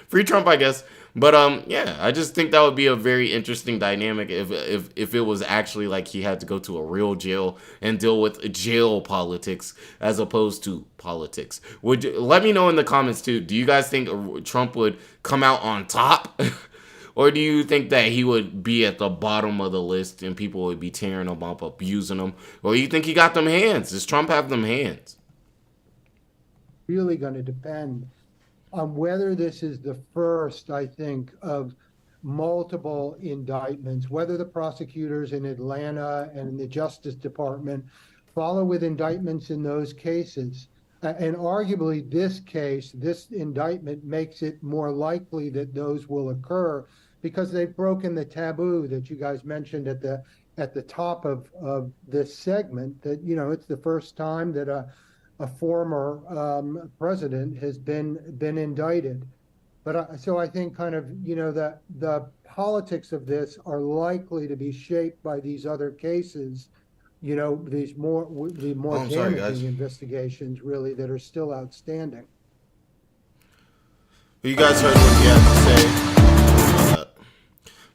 Free Trump, I guess. But yeah, I just think that would be a very interesting dynamic if it was actually like he had to go to a real jail and deal with jail politics as opposed to politics. Let me know in the comments too. Do you guys think Trump would come out on top? Or do you think that he would be at the bottom of the list and people would be tearing him up, abusing him? Or you think he got them hands? Does Trump have them hands? Really going to depend on whether this is the first, I think, of multiple indictments, whether the prosecutors in Atlanta and in the Justice Department follow with indictments in those cases. And arguably this indictment makes it more likely that those will occur because they've broken the taboo that you guys mentioned at the top of this segment, that, it's the first time that a former president has been indicted. But so I think kind of, the politics of this are likely to be shaped by these other cases, the more Oh, I'm sorry, damaging guys. investigations really that are still outstanding. You guys heard what he had to say.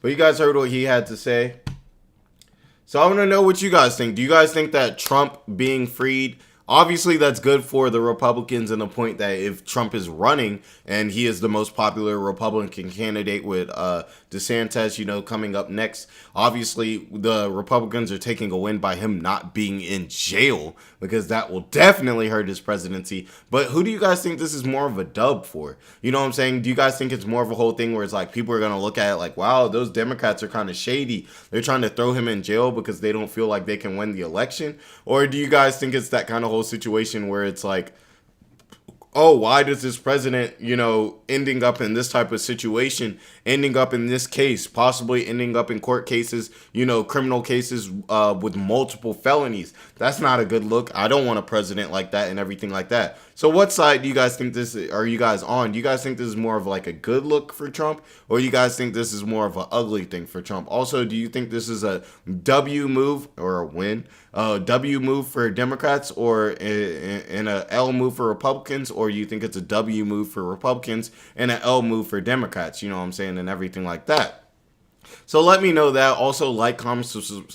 But you guys heard what he had to say. So I want to know what you guys think. Do you guys think that Trump being freed, obviously that's good for the Republicans, in the point that if Trump is running and he is the most popular Republican candidate with DeSantis, coming up next, obviously the Republicans are taking a win by him not being in jail, because that will definitely hurt his presidency. But who do you guys think this is more of a dub for? You know what I'm saying? Do you guys think it's more of a whole thing where it's like people are going to look at it like, wow, those Democrats are kind of shady. They're trying to throw him in jail because they don't feel like they can win the election? Or do you guys think it's that kind of whole situation where it's like, oh, why does this president, ending up in this type of situation, ending up in this case, possibly ending up in court cases, criminal cases with multiple felonies? That's not a good look. I don't want a president like that and everything like that. So what side do you guys think are you guys on? Do you guys think this is more of like a good look for Trump, or you guys think this is more of an ugly thing for Trump? Also, do you think this is a W move or a win? W move for Democrats, or in a L move for Republicans, or you think it's a W move for Republicans and an L move for Democrats, you know what I'm saying, and everything like that. So let me know that. Also, like, comment,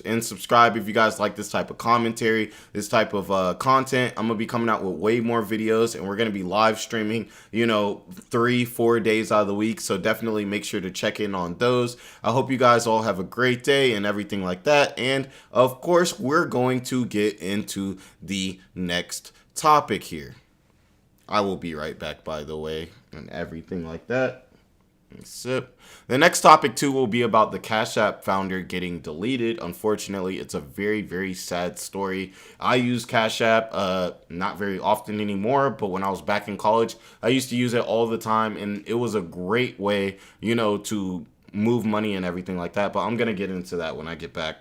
and subscribe if you guys like this type of commentary, this type of content. I'm going to be coming out with way more videos, and we're going to be live streaming, 3-4 days out of the week. So definitely make sure to check in on those. I hope you guys all have a great day and everything like that. And of course, we're going to get into the next topic here. I will be right back, by the way, and everything like that. Sip. The next topic too will be about the Cash App founder getting deleted. Unfortunately, it's a very, very sad story. I use Cash App not very often anymore, but when I was back in college, I used to use it all the time, and it was a great way, to move money and everything like that. But I'm gonna get into that when I get back.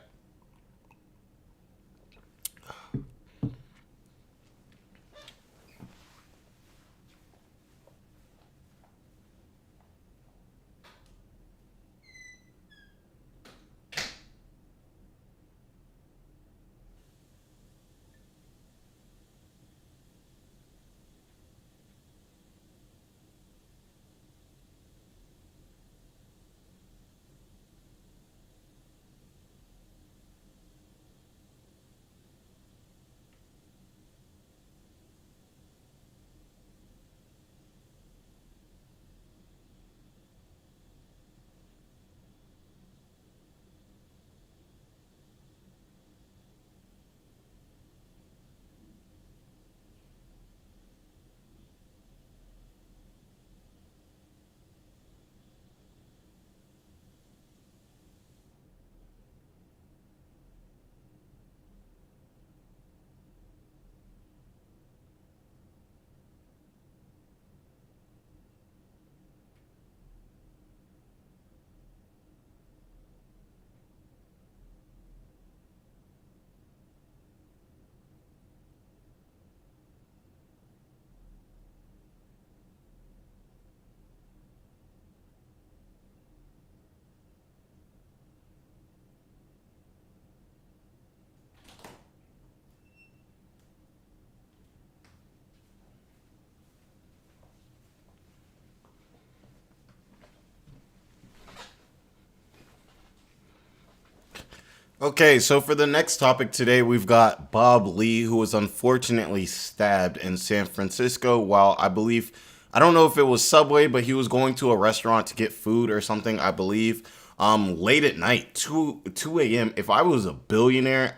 Okay, so for the next topic today, we've got Bob Lee, who was unfortunately stabbed in San Francisco while I don't know if it was Subway, but he was going to a restaurant to get food or something, I believe, late at night, 2 a.m. If I was a billionaire,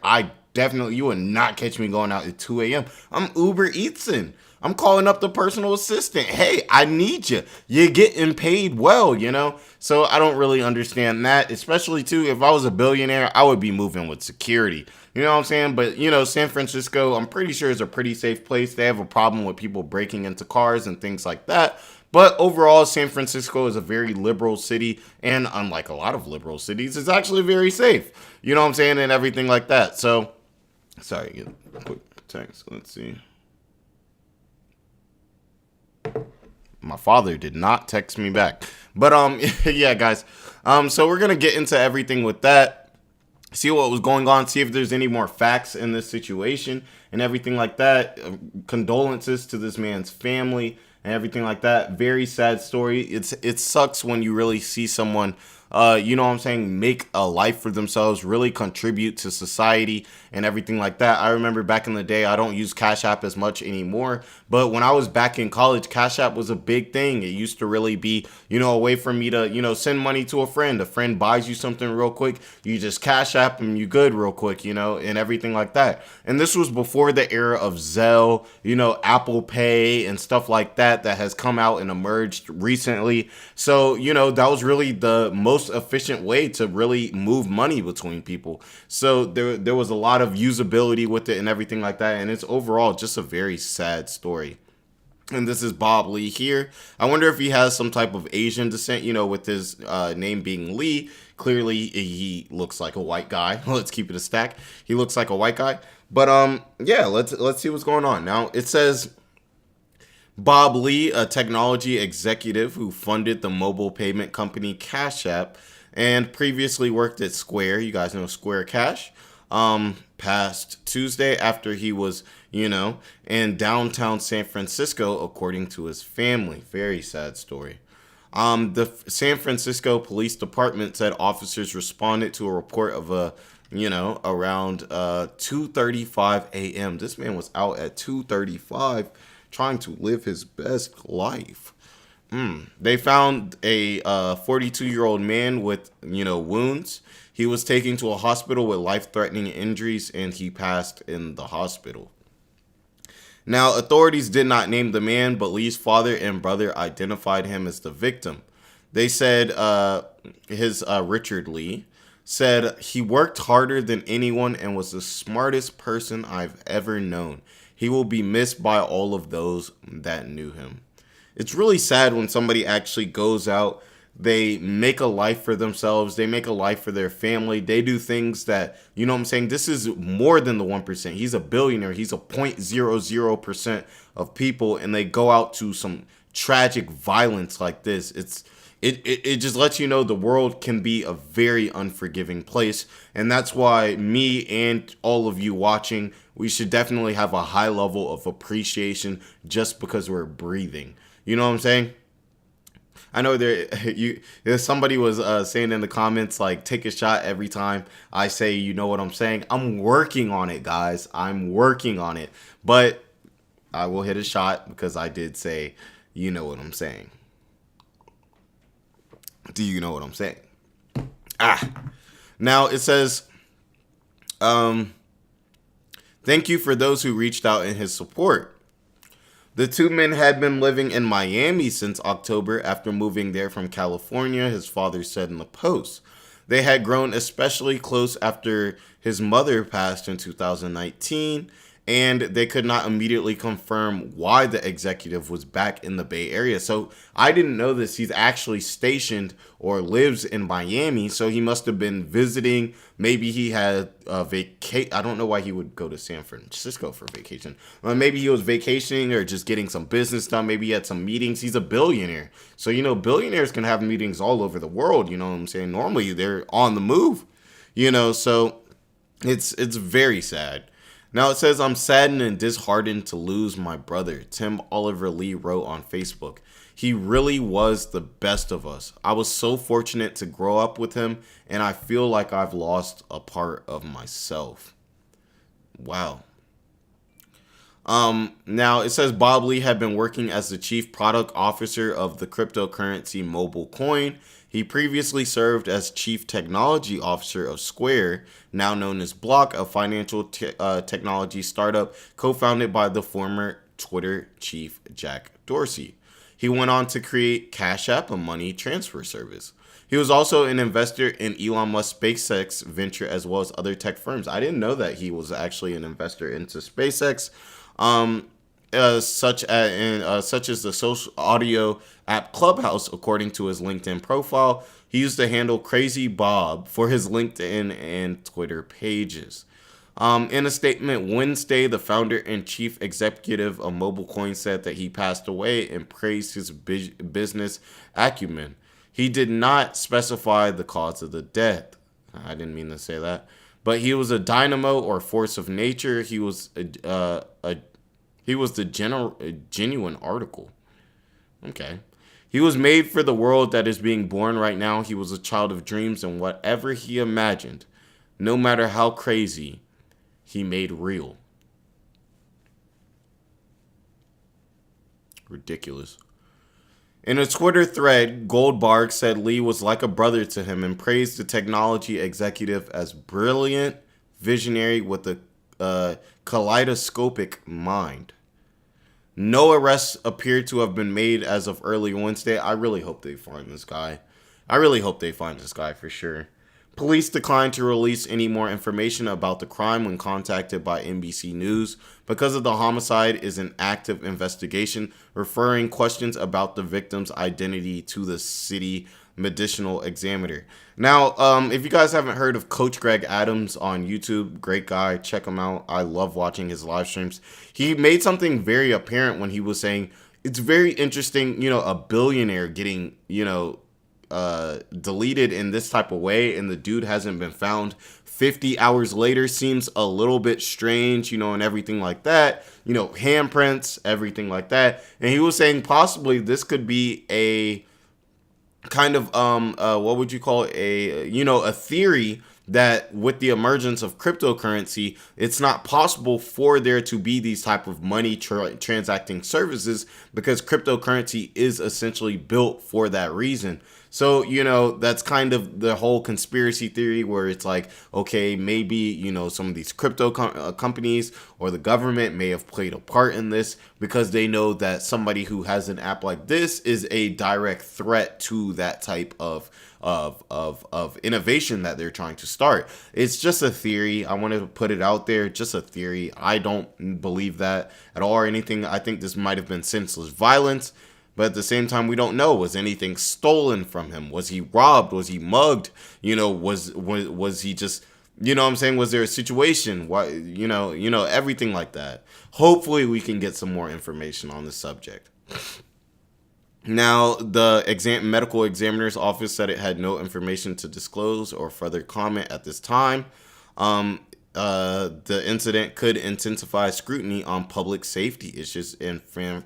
you would not catch me going out at 2 a.m. I'm Uber Eatsing. I'm calling up the personal assistant. Hey, I need you. You're getting paid well, So I don't really understand that, especially too, if I was a billionaire, I would be moving with security. You know what I'm saying? But, San Francisco, I'm pretty sure is a pretty safe place. They have a problem with people breaking into cars and things like that. But overall, San Francisco is a very liberal city, and unlike a lot of liberal cities, it's actually very safe. You know what I'm saying? And everything like that. So, sorry, get a quick text. Let's see. My father did not text me back. But yeah, guys. So we're gonna get into everything with that. See what was going on. See if there's any more facts in this situation and everything like that. Condolences to this man's family and everything like that. Very sad story. It sucks when you really see someone, you know what I'm saying, make a life for themselves, really contribute to society and everything like that. I remember back in the day, I don't use Cash App as much anymore, but when I was back in college, Cash App was a big thing. It used to really be, a way for me to, send money to a friend. A friend buys you something real quick, you just Cash App and you good real quick, and everything like that. And this was before the era of Zelle, Apple Pay and stuff like that has come out and emerged recently. So, that was really the most efficient way to really move money between people. So there was a lot of usability with it and everything like that. And it's overall just a very sad story. And this is Bob Lee here. I wonder if he has some type of Asian descent, with his name being Lee. Clearly, he looks like a white guy. Let's keep it a stack. He looks like a white guy. But yeah, let's see what's going on. Now, it says Bob Lee, a technology executive who funded the mobile payment company Cash App and previously worked at Square. You guys know Square Cash. Past Tuesday after he was, in downtown San Francisco, according to his family. Very sad story. The San Francisco Police Department said officers responded to a report of around 2:35 a.m. This man was out at 2:35 trying to live his best life. They found a 42-year-old man with, wounds. He was taken to a hospital with life-threatening injuries, and he passed in the hospital. Now, authorities did not name the man, but Lee's father and brother identified him as the victim. They said Richard Lee said he worked harder than anyone and was the smartest person I've ever known. He will be missed by all of those that knew him. It's really sad when somebody actually goes out, they make a life for themselves, they make a life for their family, they do things that, this is more than the 1%. He's a billionaire, he's a 0.00% of people, and they go out to some tragic violence like this. It just lets you know the world can be a very unforgiving place, and that's why me and all of you watching, we should definitely have a high level of appreciation just because we're breathing. You know what I'm saying? I know somebody was saying in the comments, like, take a shot every time I say, you know what I'm saying? I'm working on it, guys. I'm working on it. But I will hit a shot because I did say, you know what I'm saying. Do you know what I'm saying? Now it says, thank you for those who reached out in his support. The two men had been living in Miami since October after moving there from California, his father said in the post. They had grown especially close after his mother passed in 2019, and they could not immediately confirm why the executive was back in the Bay Area. So I didn't know this. He's actually stationed or lives in Miami, so he must have been visiting. Maybe he had a I don't know why he would go to San Francisco for vacation. Maybe he was vacationing or just getting some business done. Maybe he had some meetings. He's a billionaire. So, billionaires can have meetings all over the world. You know what I'm saying? Normally they're on the move, so it's very sad. Now it says, I'm saddened and disheartened to lose my brother, Tim Oliver Lee wrote on Facebook. He really was the best of us. I was so fortunate to grow up with him, and I feel like I've lost a part of myself. Wow. Now it says Bob Lee had been working as the chief product officer of the cryptocurrency mobile coin. He previously served as chief technology officer of Square, now known as Block, a financial technology startup co-founded by the former Twitter chief Jack Dorsey. He went on to create Cash App, a money transfer service. He was also an investor in Elon Musk's SpaceX venture as well as other tech firms. I didn't know that he was actually an investor into SpaceX. Such as the social audio app Clubhouse, according to his LinkedIn profile. He used the handle Crazy Bob for his LinkedIn and Twitter pages. In a statement Wednesday, the founder and chief executive of MobileCoin said that he passed away and praised his business acumen. He did not specify the cause of the death. I didn't mean to say that. But he was a dynamo or force of nature. He was the genuine article. Okay. He was made for the world that is being born right now. He was a child of dreams, and whatever he imagined, no matter how crazy, he made real. Ridiculous. In a Twitter thread, Goldberg said Lee was like a brother to him and praised the technology executive as brilliant, visionary with a kaleidoscopic mind. No arrests appear to have been made as of early Wednesday. I really hope they find this guy. I really hope they find this guy for sure. Police declined to release any more information about the crime when contacted by NBC News because of the homicide is an active investigation, referring questions about the victim's identity to the city medicinal examiner. Now, if you guys haven't heard of Coach Greg Adams on YouTube, great guy, check him out. I love watching his live streams. He made something very apparent when he was saying it's very interesting, a billionaire getting, deleted in this type of way and the dude hasn't been found 50 hours later seems a little bit strange, and everything like that, handprints, everything like that. And he was saying possibly this could be a kind of what would you call it? A theory that with the emergence of cryptocurrency, it's not possible for there to be these type of money transacting services because cryptocurrency is essentially built for that reason. So, that's kind of the whole conspiracy theory where it's like, okay, maybe, some of these crypto companies or the government may have played a part in this because they know that somebody who has an app like this is a direct threat to that type of innovation that they're trying to start. It's just a theory. I wanted to put it out there. Just a theory. I don't believe that at all or anything. I think this might have been senseless violence. But at the same time, we don't know. Was anything stolen from him? Was he robbed? Was he mugged? Was he just, what I'm saying? Was there a situation? Why, everything like that. Hopefully we can get some more information on the subject. Now, the medical examiner's office said it had no information to disclose or further comment at this time. The incident could intensify scrutiny on public safety issues in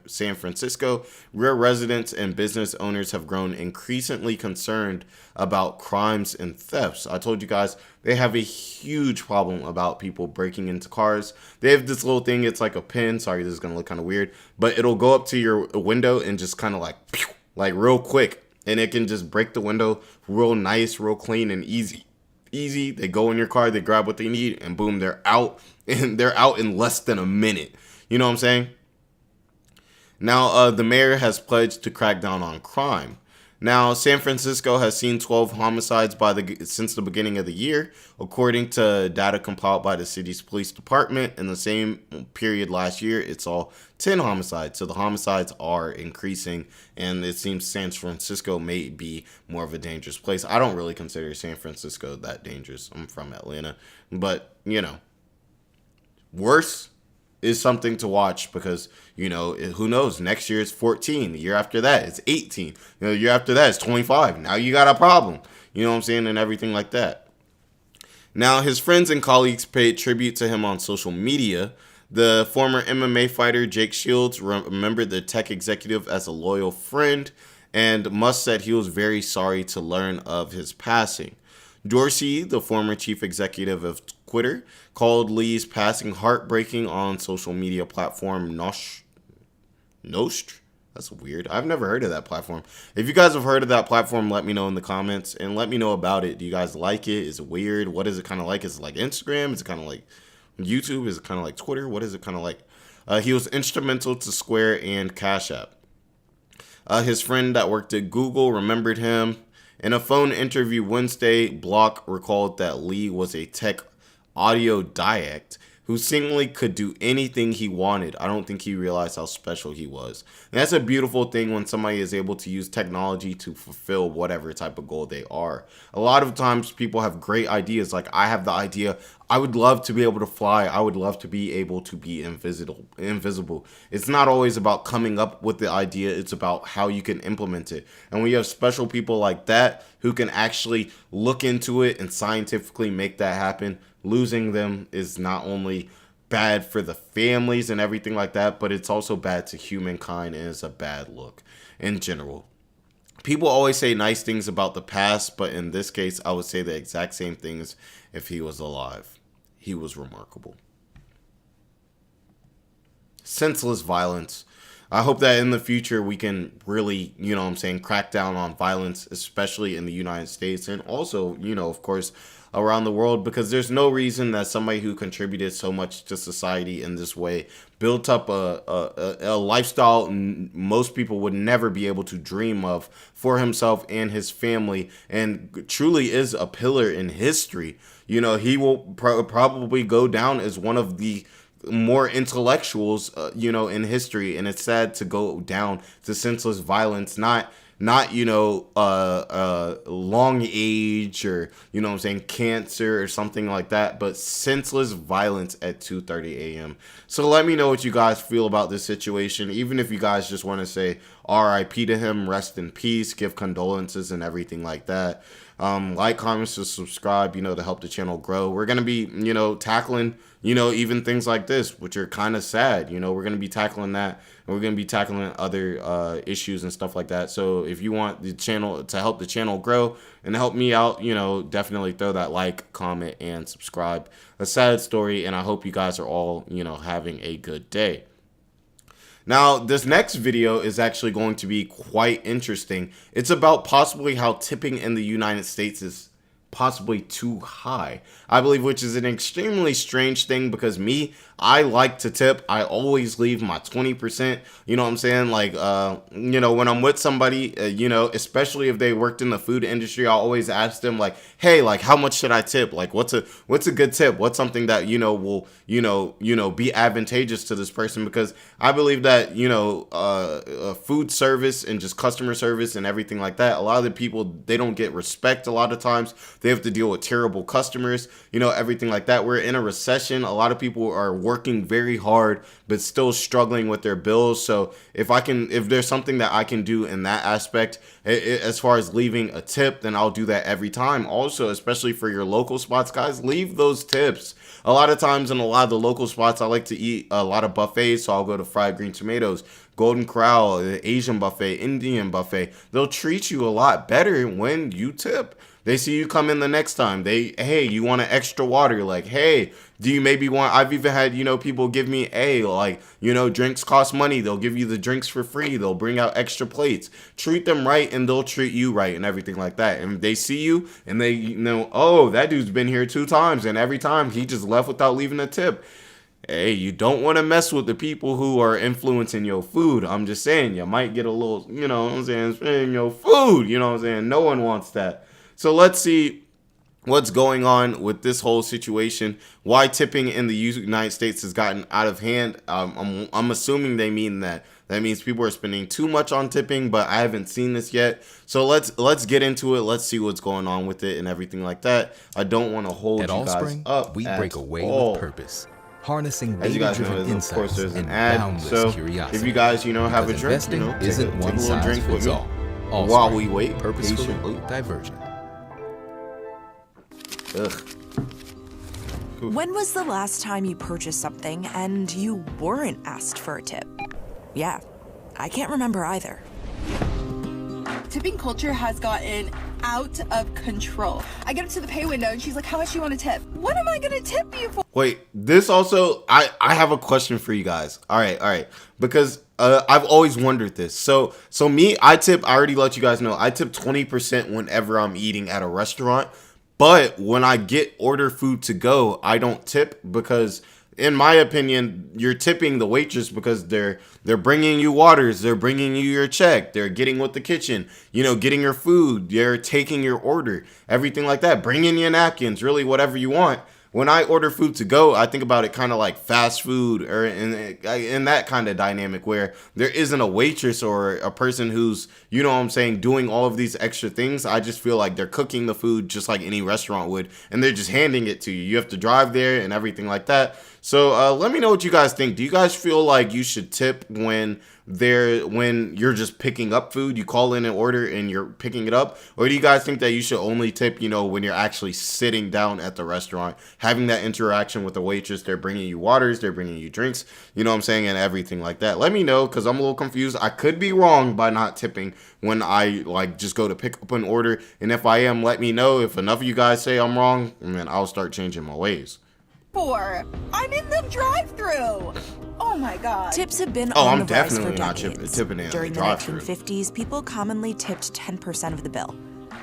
San Francisco, where residents and business owners have grown increasingly concerned about crimes and thefts. I told you guys they have a huge problem about people breaking into cars. They have this little thing. It's like a pin. Sorry, this is going to look kind of weird, but it'll go up to your window and just kind of like real quick. And it can just break the window real nice, real clean and easy. They go in your car, they grab what they need, and boom, they're out. And they're out in less than a minute. You know what I'm saying? Now, the mayor has pledged to crack down on crime. Now, San Francisco has seen 12 homicides since the beginning of the year, according to data compiled by the city's police department. In the same period last year, it saw 10 homicides. So the homicides are increasing, and it seems San Francisco may be more of a dangerous place. I don't really consider San Francisco that dangerous. I'm from Atlanta, but worse is something to watch because, who knows? Next year it's 14. The year after that it's 18. The year after that it's 25. Now you got a problem. You know what I'm saying? And everything like that. Now, his friends and colleagues paid tribute to him on social media. The former MMA fighter Jake Shields remembered the tech executive as a loyal friend, and Musk said he was very sorry to learn of his passing. Dorsey, the former chief executive of Twitter, called Lee's passing heartbreaking on social media platform Nostr. That's weird. I've never heard of that platform. If you guys have heard of that platform, let me know in the comments and let me know about it. Do you guys like it? Is it weird? What is it kind of like? Is it like Instagram? Is it kind of like YouTube? Is it kind of like Twitter? What is it kind of like? He was instrumental to Square and Cash App. His friend that worked at Google remembered him. In a phone interview Wednesday, Block recalled that Lee was a tech autodidact who seemingly could do anything he wanted. I don't think he realized how special he was. And that's a beautiful thing when somebody is able to use technology to fulfill whatever type of goal they are. A lot of times people have great ideas. Like I have the idea, I would love to be able to fly. I would love to be able to be invisible. It's not always about coming up with the idea. It's about how you can implement it. And when you have special people like that who can actually look into it and scientifically make that happen, losing them is not only bad for the families and everything like that, but it's also bad to humankind and it's a bad look. in general. People always say nice things about the past, but in this case, I would say the exact same things if he was alive. He was remarkable. Senseless violence. I hope that in the future we can really, crack down on violence, especially in the United States and also, of course, around the world, because there's no reason that somebody who contributed so much to society in this way built up a lifestyle most people would never be able to dream of for himself and his family, and truly is a pillar in history. He will probably go down as one of the more intellectuals, in history, and it's sad to go down to senseless violence, not long age or cancer or something like that, but senseless violence at 2:30 a.m. So let me know what you guys feel about this situation, even if you guys just want to say RIP to him, rest in peace, give condolences and everything like that. Like, comment, subscribe, to help the channel grow. We're going to be, tackling, even things like this, which are kind of sad. We're going to be tackling that, and we're going to be tackling other issues and stuff like that. So if you want the channel to help the channel grow and help me out, definitely throw that like, comment, and subscribe. A sad story, and I hope you guys are all, having a good day. Now, this next video is actually going to be quite interesting. It's about possibly how tipping in the United States is possibly too high, I believe, which is an extremely strange thing, because I like to tip. I always leave my 20%, you know what I'm saying? Like, when I'm with somebody, especially if they worked in the food industry, I always ask them, like, hey, like, how much should I tip? Like, what's a good tip? What's something that, will, be advantageous to this person? Because I believe that, food service and just customer service and everything like that, a lot of the people, they don't get respect a lot of times. They have to deal with terrible customers, everything like that. We're in a recession. A lot of people are working very hard, but still struggling with their bills. So if there's something that I can do in that aspect, as far as leaving a tip, then I'll do that every time. Also, especially for your local spots, guys, leave those tips. A lot of times in a lot of the local spots, I like to eat a lot of buffets. So I'll go to Fried Green Tomatoes, Golden Corral, the Asian buffet, Indian buffet. They'll treat you a lot better when you tip. They see you come in the next time. Hey, you want an extra water? Like, hey, do you maybe want, I've even had, people give me, drinks cost money. They'll give you the drinks for free. They'll bring out extra plates. Treat them right, and they'll treat you right and everything like that. And they see you and they know, oh, that dude's been here 2 times, and every time he just left without leaving a tip. Hey, you don't want to mess with the people who are influencing your food. I'm just saying, you might get a little, spending your food, no one wants that. So let's see what's going on with this whole situation. Why tipping in the United States has gotten out of hand. I'm assuming they mean that. That means people are spending too much on tipping, but I haven't seen this yet. So let's get into it. Let's see what's going on with it and everything like that. I don't want to hold you guys up. We break away with purpose, harnessing data-driven insights and boundless curiosity. If you guys, have a drink, take a little drink with me while we wait patiently. Divergent. Ugh. When was the last time you purchased something and you weren't asked for a tip? Yeah, I can't remember either. Tipping culture has gotten out of control. I get up to the pay window and she's like, how much do you want to tip? What am I going to tip you for? Wait, this also, I have a question for you guys. All right. Because I've always wondered this. So me, I already let you guys know, I tip 20% whenever I'm eating at a restaurant. But when I order food to go, I don't tip, because in my opinion, you're tipping the waitress because they're bringing you waters, they're bringing you your check, they're getting with the kitchen, getting your food, they're taking your order, everything like that, bringing you napkins, really whatever you want. When I order food to go, I think about it kind of like fast food, or in that kind of dynamic where there isn't a waitress or a person who's, doing all of these extra things. I just feel like they're cooking the food just like any restaurant would, and they're just handing it to you. You have to drive there and everything like that. So let me know what you guys think. Do you guys feel like you should tip when you're just picking up food? You call in an order and you're picking it up? Or do you guys think that you should only tip, you know, when you're actually sitting down at the restaurant, having that interaction with the waitress? They're bringing you waters, they're bringing you drinks, you know what I'm saying, and everything like that. Let me know, because I'm a little confused. I could be wrong by not tipping when I like just go to pick up an order. And if I am, let me know. If enough of you guys say I'm wrong, then I'll start changing my ways. I'm in the drive-thru. Oh my God. Tips have been on the rise for decades. I'm definitely not tipping in During the the drive-thru. 1950s, people commonly tipped 10% of the bill.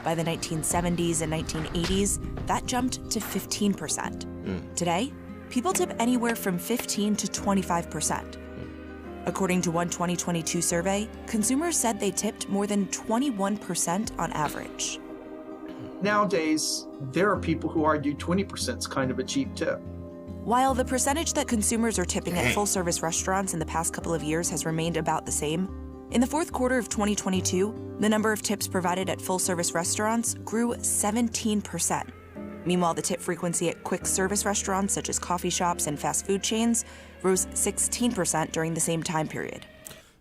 By the 1970s and 1980s, that jumped to 15%. Today, people tip anywhere from 15 to 25%. According to one 2022 survey, consumers said they tipped more than 21% on average. Nowadays, there are people who argue 20% is kind of a cheap tip. While the percentage that consumers are tipping at full-service restaurants in the past couple of years has remained about the same, in the fourth quarter of 2022, the number of tips provided at full-service restaurants grew 17%. Meanwhile, the tip frequency at quick-service restaurants such as coffee shops and fast food chains rose 16% during the same time period.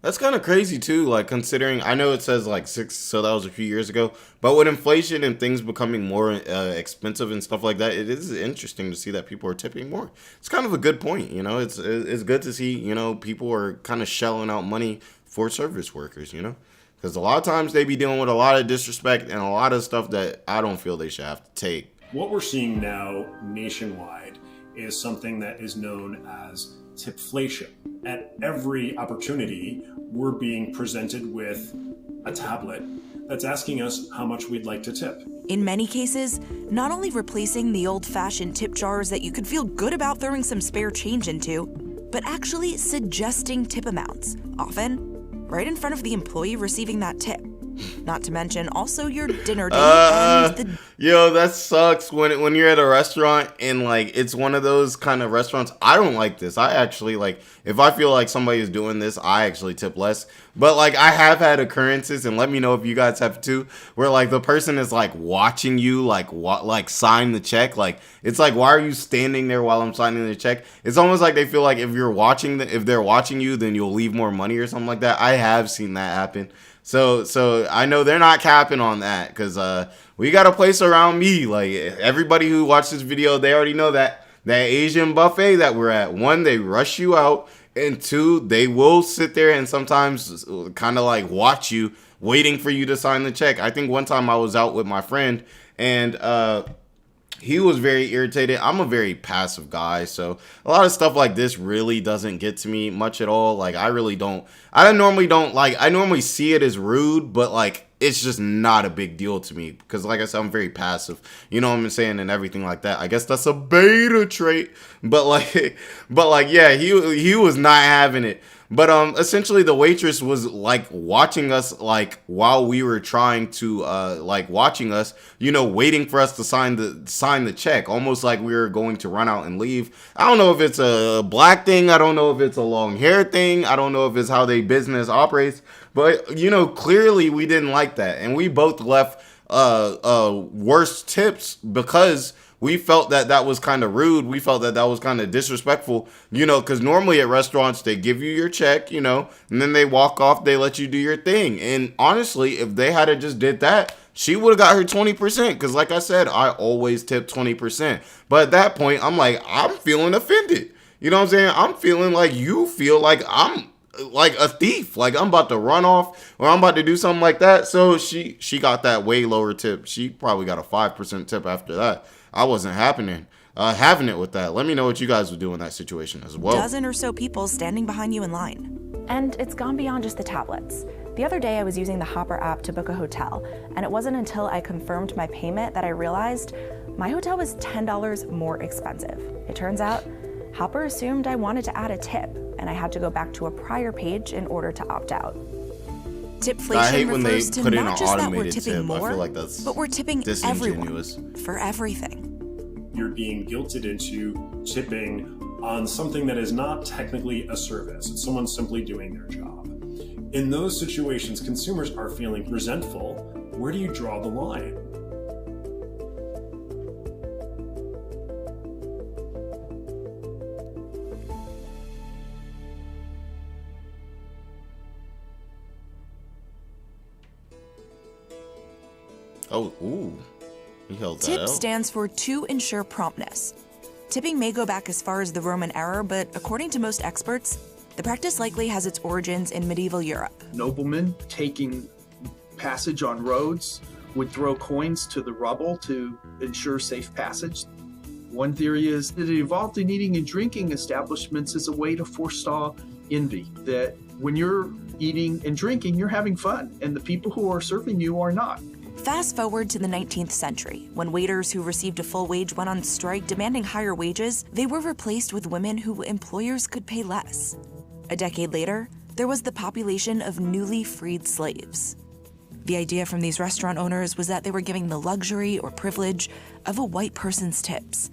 That's kind of crazy too, like considering, I know it says like 6, so that was a few years ago, but with inflation and things becoming more expensive and stuff like that, it is interesting to see that people are tipping more. It's kind of a good point, you know, it's good to see, you know, people are kind of shelling out money for service workers, you know, because a lot of times they be dealing with a lot of disrespect and a lot of stuff that I don't feel they should have to take. What we're seeing now nationwide is something that is known as tipflation. At every opportunity, we're being presented with a tablet that's asking us how much we'd like to tip. In many cases, not only replacing the old-fashioned tip jars that you could feel good about throwing some spare change into, but actually suggesting tip amounts, often right in front of the employee receiving that tip. Not to mention also your dinner date and the... Yo, that sucks when you're at a restaurant and like it's one of those kind of restaurants. I don't like this. I actually like, if I feel like somebody is doing this, I actually tip less. But like I have had occurrences, and let me know if you guys have too, where like the person is like watching you like sign the check. Like it's like, why are you standing there while I'm signing the check? It's almost like they feel like if they're watching you, then you'll leave more money or something like that. I have seen that happen. So I know they're not capping on that, because we got a place around me. Like everybody who watched this video, they already know that Asian buffet that we're at. 1, they rush you out, and 2, they will sit there and sometimes kind of like watch you, waiting for you to sign the check. I think one time I was out with my friend, and he was very irritated. I'm a very passive guy, so a lot of stuff like this really doesn't get to me much at all. Like I normally see it as rude, but like it's just not a big deal to me, because like I said, I'm very passive, you know what I'm saying, and everything like that. I guess that's a beta trait, but like yeah, he was not having it. But essentially the waitress was like watching us, like while we were trying to watching us, you know, waiting for us to sign the check, almost like we were going to run out and leave. I don't know if it's a black thing, I don't know if it's a long hair thing, I don't know if it's how they business operates, but you know, clearly we didn't like that, and we both left worse tips because we felt that was kind of rude. We felt that was kind of disrespectful, you know, because normally at restaurants, they give you your check, you know, and then they walk off, they let you do your thing. And honestly, if they had just did that, she would have got her 20%, because like I said, I always tip 20%. But at that point, I'm like, I'm feeling offended. You know what I'm saying? I'm feeling like you feel like I'm like a thief, like I'm about to run off or I'm about to do something like that. So she got that way lower tip. She probably got a 5% tip after that. I wasn't having it with that. Let me know what you guys would do in that situation as well. 12 or so people standing behind you in line. And it's gone beyond just the tablets. The other day I was using the Hopper app to book a hotel, and it wasn't until I confirmed my payment that I realized my hotel was $10 more expensive. It turns out Hopper assumed I wanted to add a tip, and I had to go back to a prior page in order to opt out. Tipflation refers to not just that we're tipping more, but we're tipping everyone for everything. You're being guilted into tipping on something that is not technically a service. It's someone simply doing their job. In those situations, consumers are feeling resentful. Where do you draw the line? Oh, ooh. He held that Tip out. stands for to ensure promptness. Tipping may go back as far as the Roman era, but according to most experts, the practice likely has its origins in medieval Europe. Noblemen taking passage on roads would throw coins to the rubble to ensure safe passage. One theory is that it evolved in eating and drinking establishments as a way to forestall envy, that when you're eating and drinking, you're having fun, and the people who are serving you are not. Fast forward to the 19th century, when waiters who received a full wage went on strike demanding higher wages, they were replaced with women who employers could pay less. A decade later, there was the population of newly freed slaves. The idea from these restaurant owners was that they were giving the luxury or privilege of a white person's tips.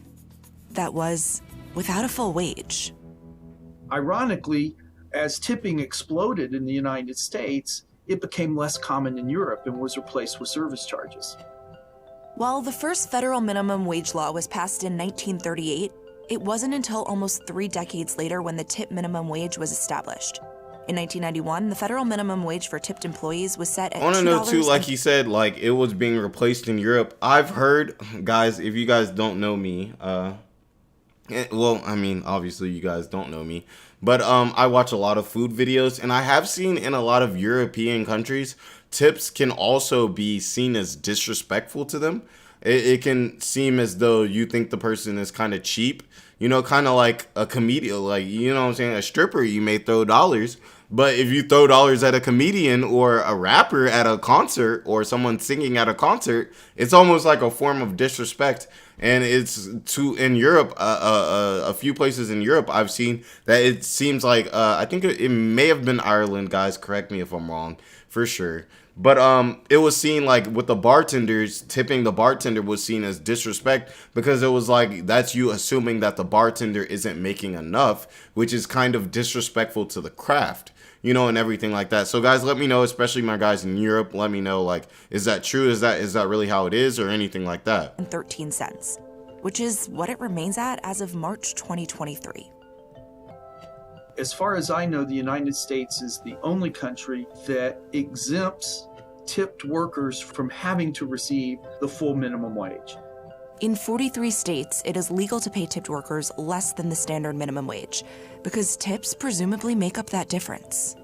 That was without a full wage. Ironically, as tipping exploded in the United States, it became less common in Europe and was replaced with service charges. While the first federal minimum wage law was passed in 1938, it wasn't until almost 3 decades later when the tip minimum wage was established. In 1991, the federal minimum wage for tipped employees was set at $2. I want to know too, like he said, like it was being replaced in Europe. I've heard, guys, if you guys don't know me, well, I mean, obviously you guys don't know me, but I watch a lot of food videos, and I have seen in a lot of European countries, tips can also be seen as disrespectful to them. It can seem as though you think the person is kind of cheap, you know, kind of like a comedian, like, you know what I'm saying, a stripper, you may throw dollars, but if you throw dollars at a comedian or a rapper at a concert or someone singing at a concert, it's almost like a form of disrespect. And it's in Europe, a few places in Europe, I've seen that it seems like, I think it may have been Ireland, guys, correct me if I'm wrong, for sure. But it was seen like with the bartenders, tipping the bartender was seen as disrespect because it was like, that's you assuming that the bartender isn't making enough, which is kind of disrespectful to the craft, you know, and everything like that. So guys, let me know, especially my guys in Europe, let me know, like, is that true? Is that really how it is or anything like that? 13 cents, which is what it remains at as of March 2023. As far as I know, the United States is the only country that exempts tipped workers from having to receive the full minimum wage. In 43 states, it is legal to pay tipped workers less than the standard minimum wage because tips presumably make up that difference.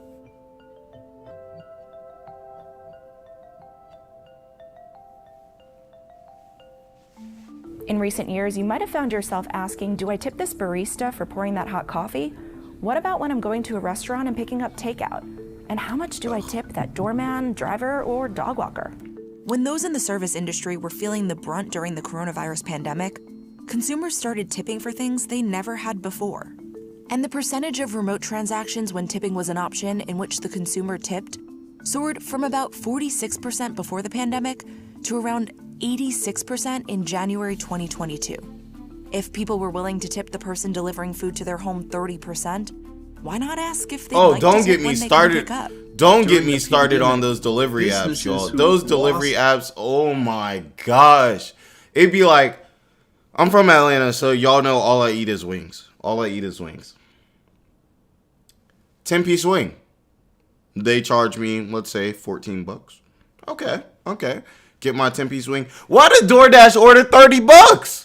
In recent years, you might have found yourself asking, do I tip this barista for pouring that hot coffee? What about when I'm going to a restaurant and picking up takeout? And how much do I tip that doorman, driver, or dog walker? When those in the service industry were feeling the brunt during the coronavirus pandemic, consumers started tipping for things they never had before. And the percentage of remote transactions when tipping was an option in which the consumer tipped soared from about 46% before the pandemic to around 86% in January 2022. If people were willing to tip the person delivering food to their home 30%, why not ask if they'd like to tip when they can pick up? Don't get me started on those delivery apps, y'all. Those delivery apps, oh my gosh. It'd be like, I'm from Atlanta, so y'all know all I eat is wings. All I eat is wings. 10-piece wing. They charge me, let's say, $14. Okay. Get my 10-piece wing. Why did DoorDash order $30?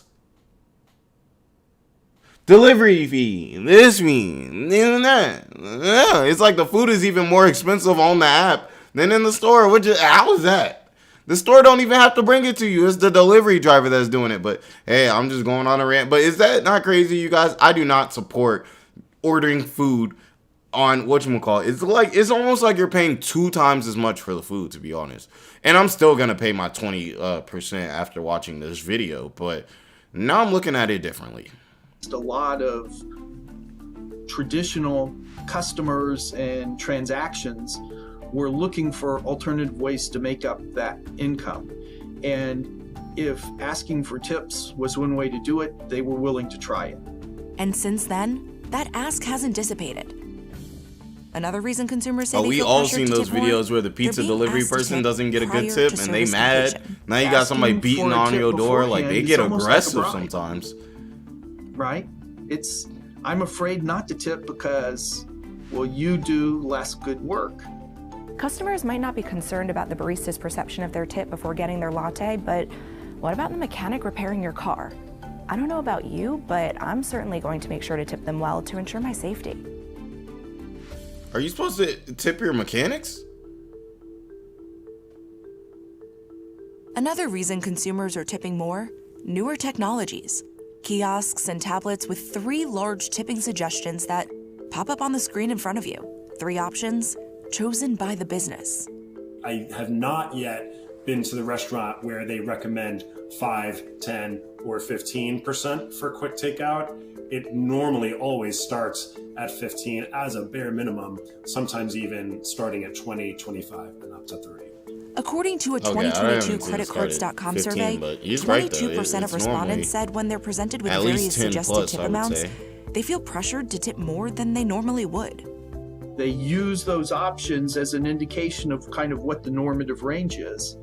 Delivery fee, this fee, that. Yeah, it's like the food is even more expensive on the app than in the store. How is that? The store don't even have to bring it to you. It's the delivery driver that's doing it. But hey, I'm just going on a rant. But is that not crazy, you guys? I do not support ordering food on whatchamacallit. It's almost like you're paying 2 times as much for the food, to be honest. And I'm still gonna pay my 20% after watching this video. But now I'm looking at it differently. A lot of traditional customers and transactions were looking for alternative ways to make up that income. And if asking for tips was one way to do it, they were willing to try it. And since then, that ask hasn't dissipated. Another reason consumers say we all seen those videos where the pizza delivery person doesn't get a good tip and they mad. Now you got somebody beating on your door, like they get aggressive sometimes. Right? I'm afraid not to tip because, well, you do less good work. Customers might not be concerned about the barista's perception of their tip before getting their latte, but what about the mechanic repairing your car? I don't know about you, but I'm certainly going to make sure to tip them well to ensure my safety. Are you supposed to tip your mechanics? Another reason consumers are tipping more, newer technologies. Kiosks and tablets with 3 large tipping suggestions that pop up on the screen in front of you. 3 options chosen by the business. I have not yet been to the restaurant where they recommend 5, 10, or 15% for quick takeout. It normally always starts at 15 as a bare minimum, sometimes even starting at 20, 25, and up to 30. According to a 2022 creditcards.com survey, 22% of respondents said when they're presented with various suggested tip amounts, they feel pressured to tip more than they normally would. They use those options as an indication of kind of what the normative range is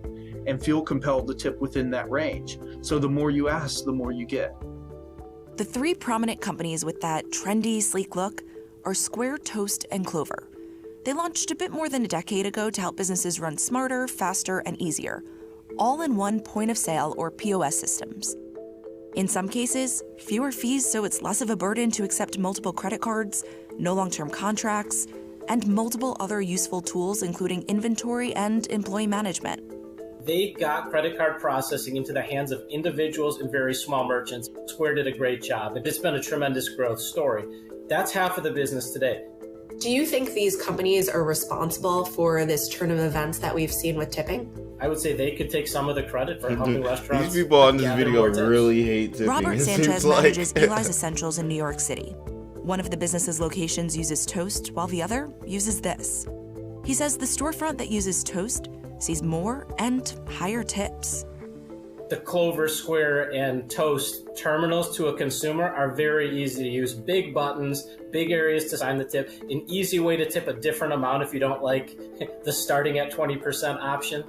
and feel compelled to tip within that range. So the more you ask, the more you get. The 3 prominent companies with that trendy, sleek look are Square, Toast, and Clover. They launched a bit more than a decade ago to help businesses run smarter, faster, and easier, all in one point of sale or POS systems. In some cases, fewer fees so it's less of a burden to accept multiple credit cards, no long-term contracts, and multiple other useful tools including inventory and employee management. They got credit card processing into the hands of individuals and very small merchants. Square did a great job. It's been a tremendous growth story. That's half of the business today. Do you think these companies are responsible for this turn of events that we've seen with tipping? I would say they could take some of the credit for helping restaurants. These people on this video really hate tipping. Robert Sanchez manages Eli's Essentials in New York City. One of the business's locations uses Toast, while the other uses this. He says the storefront that uses Toast sees more and higher tips. The Clover, Square, and Toast terminals to a consumer are very easy to use. Big buttons, big areas to sign the tip, an easy way to tip a different amount if you don't like the starting at 20% option.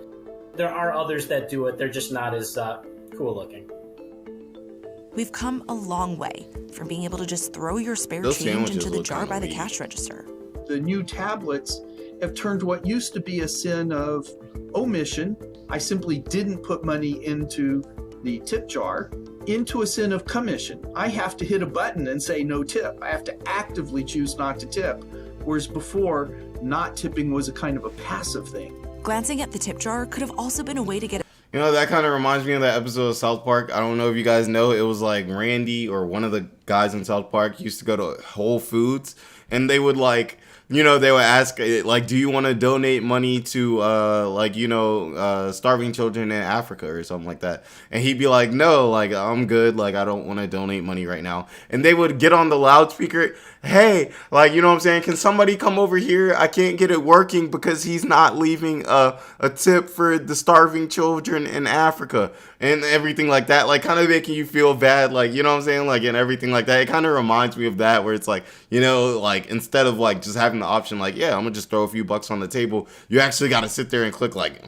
There are others that do it, they're just not as cool looking. We've come a long way from being able to just throw your spare change into the jar by the cash register. The new tablets have turned what used to be a sin of omission, I simply didn't put money into the tip jar, into a sin of commission. I have to hit a button and say no tip. I have to actively choose not to tip, whereas before, not tipping was a kind of a passive thing. Glancing at the tip jar could have also been a way to get You know, that kind of reminds me of that episode of South Park. I don't know if you guys know, it was like Randy or one of the guys in South Park used to go to Whole Foods, and they would like, you know, they would ask, like, do you want to donate money to, like, you know, starving children in Africa or something like that? And he'd be like, no, like, I'm good. Like, I don't want to donate money right now. And they would get on the loudspeaker, hey, like, you know what I'm saying? Can somebody come over here? I can't get it working because he's not leaving a tip for the starving children in Africa and everything like that. Like, kind of making you feel bad, like, you know what I'm saying? Like, and everything like that. It kind of reminds me of that, where it's like, you know, like, instead of like just having the option, like, yeah, I'm gonna just throw a few bucks on the table, you actually got to sit there and click like,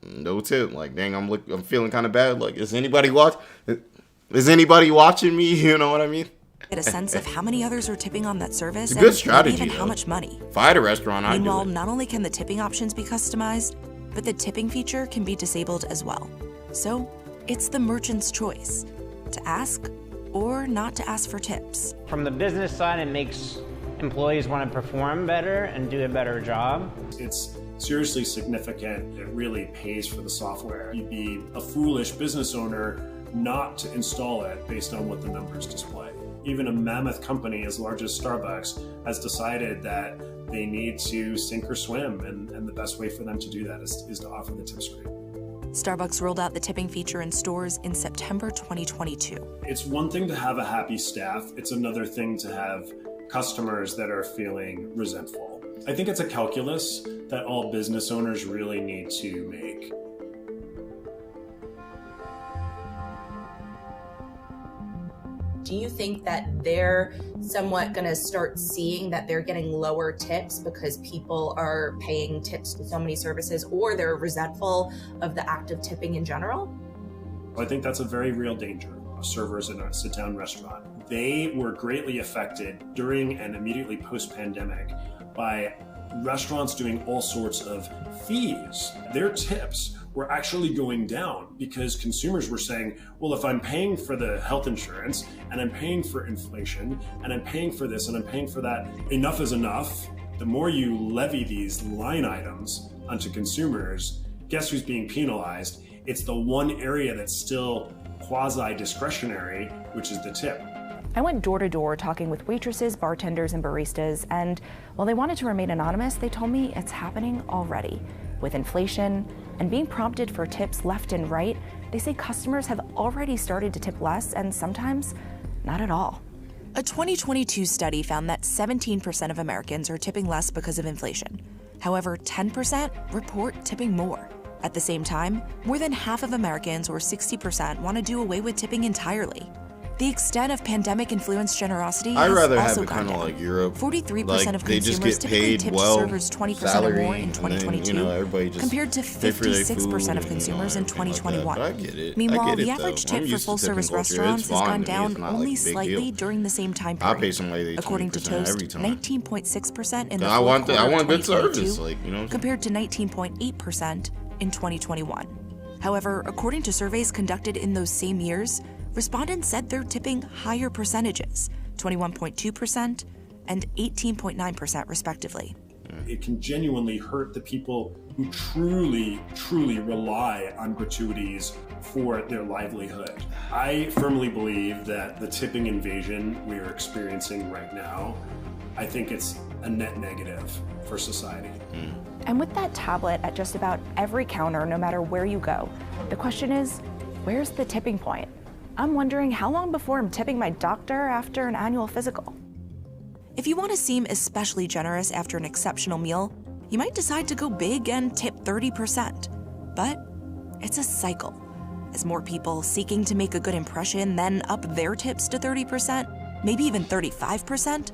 no tip. Like, dang, I'm feeling kind of bad. Like, is anybody watching me? You know what I mean? Get a sense of how many others are tipping on that service, it's a good strategy, even though. how much money. If I had a restaurant, I'd do it. Meanwhile, not only can the tipping options be customized, but the tipping feature can be disabled as well. So it's the merchant's choice to ask or not to ask for tips. From the business side, it makes employees want to perform better and do a better job. It's seriously significant. It really pays for the software. You'd be a foolish business owner not to install it based on what the numbers display. Even a mammoth company as large as Starbucks has decided that they need to sink or swim, and the best way for them to do that is to offer the tip screen. Starbucks rolled out the tipping feature in stores in September 2022. It's one thing to have a happy staff. It's another thing to have customers that are feeling resentful. I think it's a calculus that all business owners really need to make. Do you think that they're somewhat going to start seeing that they're getting lower tips because people are paying tips to so many services, or they're resentful of the act of tipping in general? I think that's a very real danger of servers in a sit-down restaurant. They were greatly affected during and immediately post-pandemic by restaurants doing all sorts of fees. Their tips were actually going down because consumers were saying, well, if I'm paying for the health insurance and I'm paying for inflation and I'm paying for this and I'm paying for that, enough is enough. The more you levy these line items onto consumers, guess who's being penalized? It's the one area that's still quasi-discretionary, which is the tip. I went door to door talking with waitresses, bartenders, and baristas, and while they wanted to remain anonymous, they told me it's happening already. With inflation and being prompted for tips left and right, they say customers have already started to tip less and sometimes not at all. A 2022 study found that 17% of Americans are tipping less because of inflation. However, 10% report tipping more. At the same time, more than half of Americans, or 60%, want to do away with tipping entirely. The extent of pandemic-influenced generosity I'd has rather have also it gone kind of down. like Europe. 43% like, of they just consumers get typically paid tipped well, servers 20% salary, or more in 2022, and then, everybody just compared to pay for their 56% food of consumers in and, everything 2021. Like that. But I get it. Meanwhile, I get the it, average though. I'm tip for used to full-service tipping culture. restaurants It's has fine gone to me. down It's not only like a big slightly deal. during the same time I'll period. pay somebody According to 20% Toast, every time. 19.6% in the I fourth want quarter of good 2022, service, like, you know what I'm saying? compared to 19.8% in 2021. However, according to surveys conducted in those same years, respondents said they're tipping higher percentages, 21.2% and 18.9% respectively. It can genuinely hurt the people who truly, truly rely on gratuities for their livelihood. I firmly believe that the tipping invasion we are experiencing right now, I think it's a net negative for society. And with that tablet at just about every counter, no matter where you go, the question is, where's the tipping point? I'm wondering how long before I'm tipping my doctor after an annual physical. If you want to seem especially generous after an exceptional meal, you might decide to go big and tip 30%. But it's a cycle. As more people seeking to make a good impression then up their tips to 30%, maybe even 35%,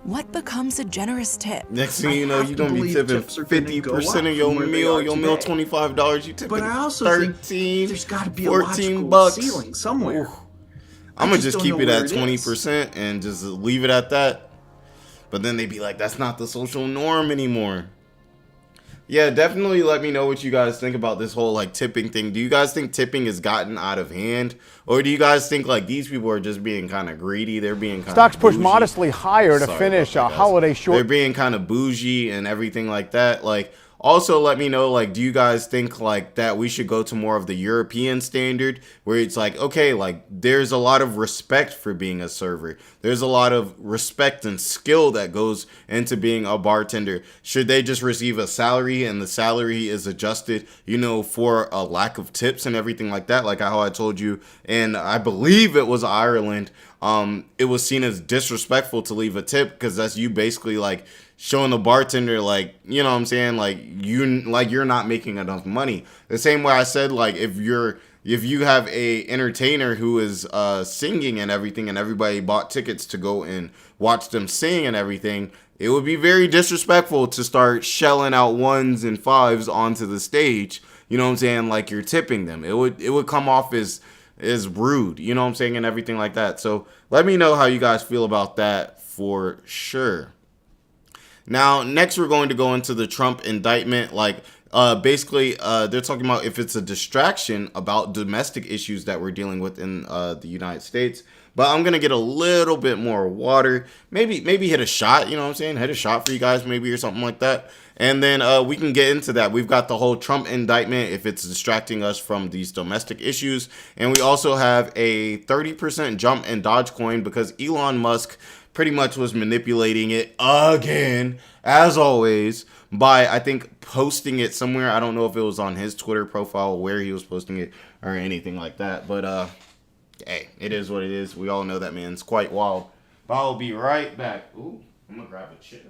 what becomes a generous tip? Next thing you know, you're gonna be tipping 50% of your meal. Your meal $25. You tipping But I also 13, think there's got to be a 14 logical bucks. ceiling somewhere. Oof. I'm gonna just don't keep know it where at it is. 20% and just leave it at that. But then they'd be like, that's not the social norm anymore. Yeah, definitely let me know what you guys think about this whole like tipping thing. Do you guys think tipping has gotten out of hand? Or do you guys think like these people are just being kind of greedy? They're being kind Stocks of pushed bougie? modestly higher to Sorry finish about a that, guys. holiday short. They're being kind of bougie and everything like that. Like, also let me know, like, do you guys think like that we should go to more of the European standard where it's like, okay, like there's a lot of respect for being a server. There's a lot of respect and skill that goes into being a bartender. Should they just receive a salary and the salary is adjusted, you know, for a lack of tips and everything like that? Like how I told you, and I believe it was Ireland, it was seen as disrespectful to leave a tip because that's you basically like showing the bartender like, you know what I'm saying, like you're not making enough money. The same way I said, like if you have a entertainer who is singing and everything and everybody bought tickets to go and watch them sing and everything, it would be very disrespectful to start shelling out ones and fives onto the stage, you know what I'm saying, like you're tipping them. It would come off as rude, you know what I'm saying, and everything like that. So let me know how you guys feel about that for sure. Now, next we're going to go into the Trump indictment. Like, basically, they're talking about if it's a distraction about domestic issues that we're dealing with in the United States. But I'm going to get a little bit more water. Maybe hit a shot, you know what I'm saying? Hit a shot for you guys maybe or something like that. And then we can get into that. We've got the whole Trump indictment if it's distracting us from these domestic issues. And we also have a 30% jump in Dogecoin because Elon Musk pretty much was manipulating it again, as always, by, I think, posting it somewhere. I don't know if it was on his Twitter profile, where he was posting it, or anything like that. But, hey, it is what it is. We all know that man's quite wild. But I'll be right back. Ooh, I'm going to grab a chair.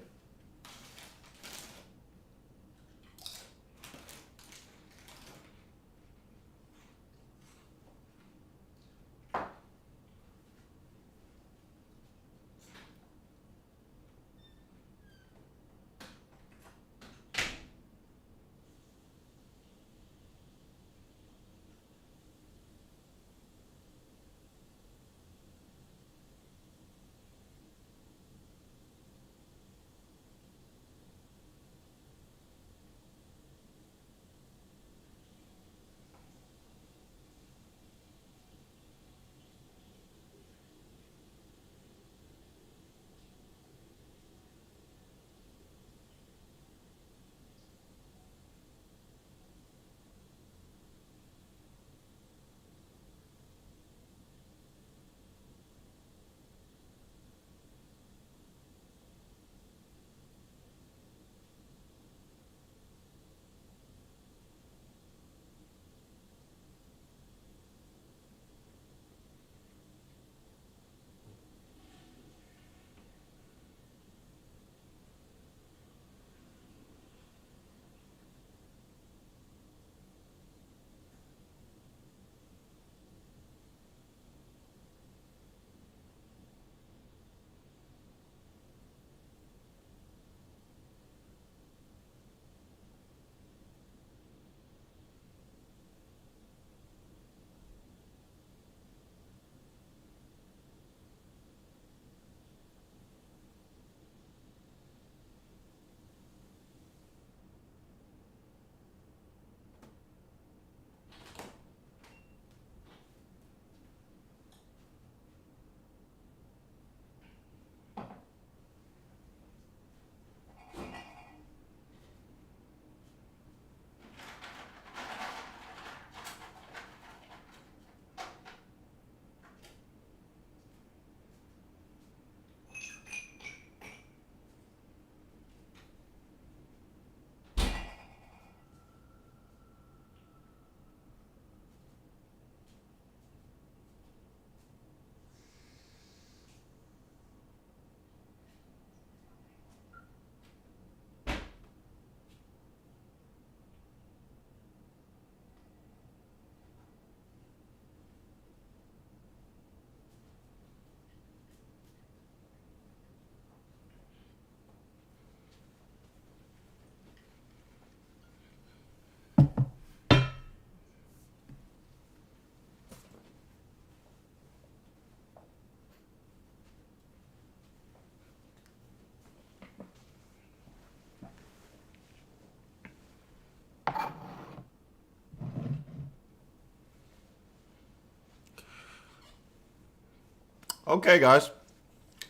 Okay, guys.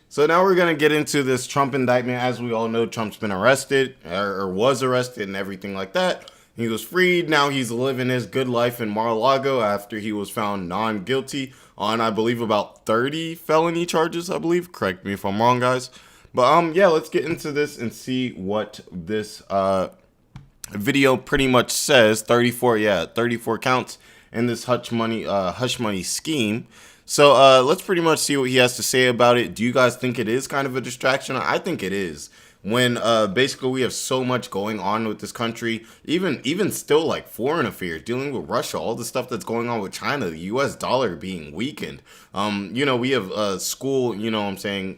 So now we're going to get into this Trump indictment. As we all know, Trump's been arrested or was arrested and everything like that. He was freed. Now he's living his good life in Mar-a-Lago after he was found non-guilty on, I believe, about 30 felony charges, I believe. Correct me if I'm wrong, guys. But yeah, let's get into this and see what this video pretty much says. 34 counts in this hush money scheme. So let's pretty much see what he has to say about it. Do you guys think it is kind of a distraction? I think it is. When basically we have so much going on with this country, even still, like foreign affairs, dealing with Russia, all the stuff that's going on with China, the US dollar being weakened. We have school,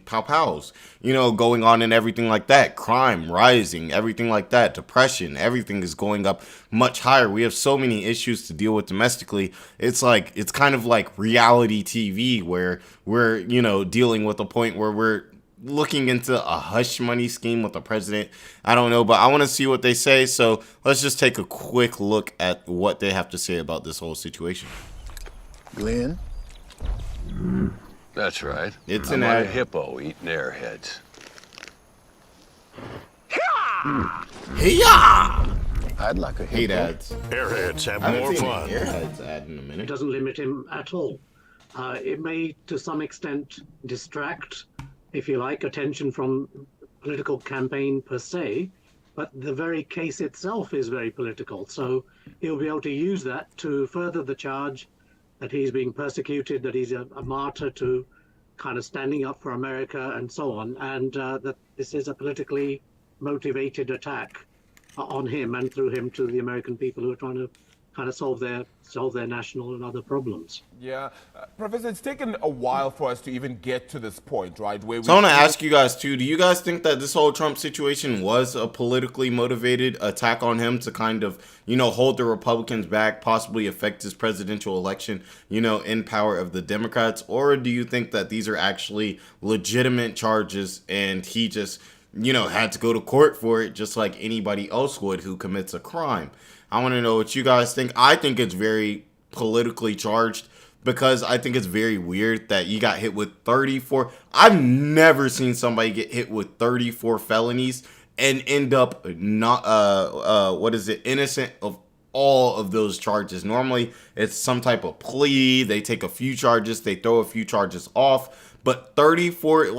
pow-pows, going on and everything like that. Crime rising, everything like that. Depression, everything is going up much higher. We have so many issues to deal with domestically. It's kind of like reality TV where we're, dealing with a point where we're looking into a hush money scheme with the president. I don't know, but I want to see what they say. So let's just take a quick look at what they have to say about this whole situation. Glenn? That's right. It's I'm an a ad. hippo eating airheads. Hey-ya! I'd like a hippo. Hate ads. Airheads have I haven't more seen fun. an Airheads ad in a minute. It doesn't limit him at all. It may, to some extent, distract, if you like, attention from political campaign per se, but the very case itself is very political. So he'll be able to use that to further the charge that he's being persecuted, that he's a martyr to kind of standing up for America and so on, and that this is a politically motivated attack on him and through him to the American people who are trying to kind of solve their national and other problems. Yeah, Professor, it's taken a while for us to even get to this point, right? Where So I want to ask you guys too, do you guys think that this whole Trump situation was a politically motivated attack on him to kind of, hold the Republicans back, possibly affect his presidential election, in power of the Democrats? Or do you think that these are actually legitimate charges and he just, had to go to court for it just like anybody else would who commits a crime? I want to know what you guys think. I think it's very politically charged because I think it's very weird that you got hit with 34. I've never seen somebody get hit with 34 felonies and end up not, innocent of all of those charges. Normally, it's some type of plea. They take a few charges. They throw a few charges off. But 34,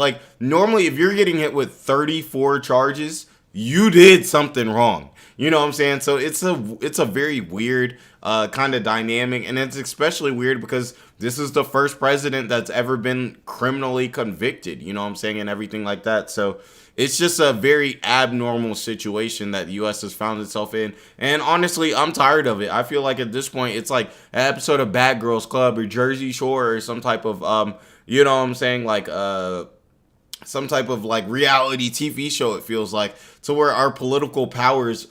normally if you're getting hit with 34 charges, you did something wrong. You know what I'm saying? So it's a very weird kind of dynamic, and it's especially weird because this is the first president that's ever been criminally convicted, you know what I'm saying, and everything like that. So it's just a very abnormal situation that the U.S. has found itself in, and honestly, I'm tired of it. I feel like at this point, it's like an episode of Bad Girls Club or Jersey Shore or some type of, you know what I'm saying, some type of reality TV show, it feels like, to where our political powers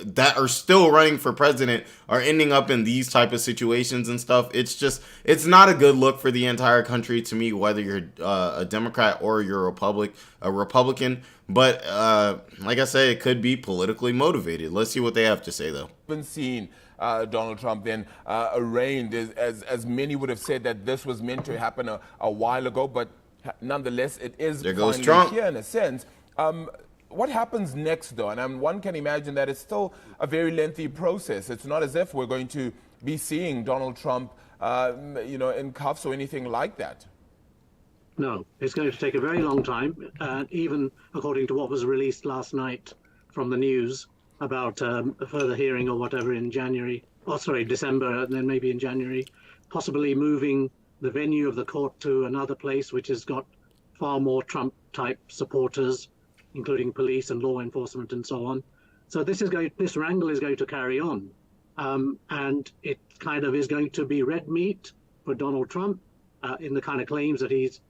that are still running for president are ending up in these type of situations and stuff. It's not a good look for the entire country to me, whether you're a Democrat or you're a Republican. But like I say, it could be politically motivated. Let's see what they have to say, though. Been seen Donald Trump then arraigned, as many would have said that this was meant to happen a while ago, but nonetheless, it is there goes finally Trump here in a sense. What happens next, though? And one can imagine that it's still a very lengthy process. It's not as if we're going to be seeing Donald Trump, in cuffs or anything like that. No, it's going to take a very long time, even according to what was released last night from the news about a further hearing or whatever in December, and then maybe in January, possibly moving the venue of the court to another place which has got far more Trump-type supporters, including police and law enforcement and so on. So this wrangle is going to carry on, and it kind of is going to be red meat for Donald Trump in the kind of claims that he's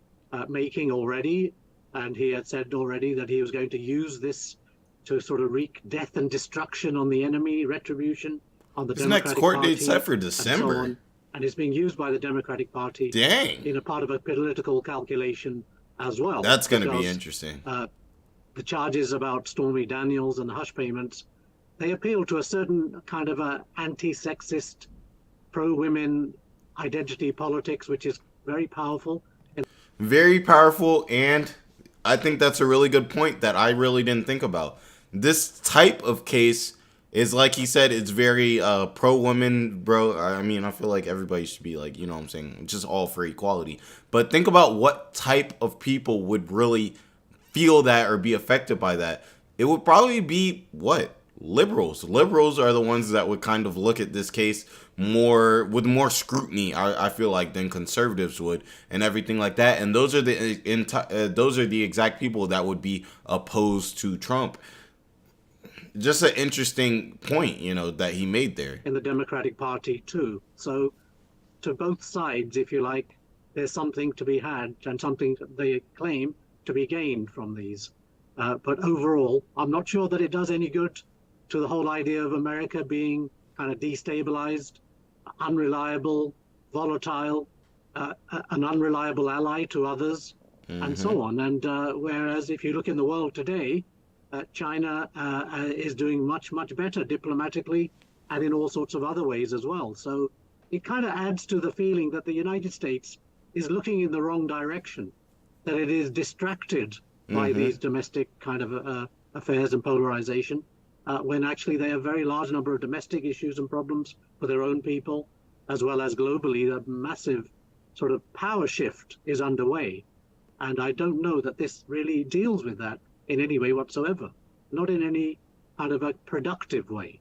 making already, and he had said already that he was going to use this to sort of wreak death and destruction on the enemy, retribution on the Democratic next court Party, date set for and so December. on. And it's being used by the Democratic Party in a part of a political calculation as well. That's going to be interesting. The charges about Stormy Daniels and the hush payments, they appeal to a certain kind of a anti-sexist, pro-women identity politics, which is very powerful. Very powerful, and I think that's a really good point that I really didn't think about. This type of case is, like he said, it's very pro-woman, bro. I mean, I feel like everybody should be like, you know what I'm saying, just all for equality. But think about what type of people would really feel that or be affected by that. It would probably be, what? Liberals. Liberals are the ones that would kind of look at this case more with more scrutiny, I feel like, than conservatives would, and everything like that. And those are the exact people that would be opposed to Trump. Just an interesting point, you know, that he made there. In the Democratic Party too. So to both sides, if you like, there's something to be had and something they claim to be gained from these. But overall, I'm not sure that it does any good to the whole idea of America being kind of destabilized, unreliable, volatile, an unreliable ally to others, and so on. And whereas if you look in the world today, China is doing much, much better diplomatically and in all sorts of other ways as well. So it kind of adds to the feeling that the United States is looking in the wrong direction, that it is distracted by these domestic kind of affairs and polarization, when actually they have a very large number of domestic issues and problems for their own people, as well as globally, a massive sort of power shift is underway. And I don't know that this really deals with that in any way whatsoever, not in any kind of a productive way.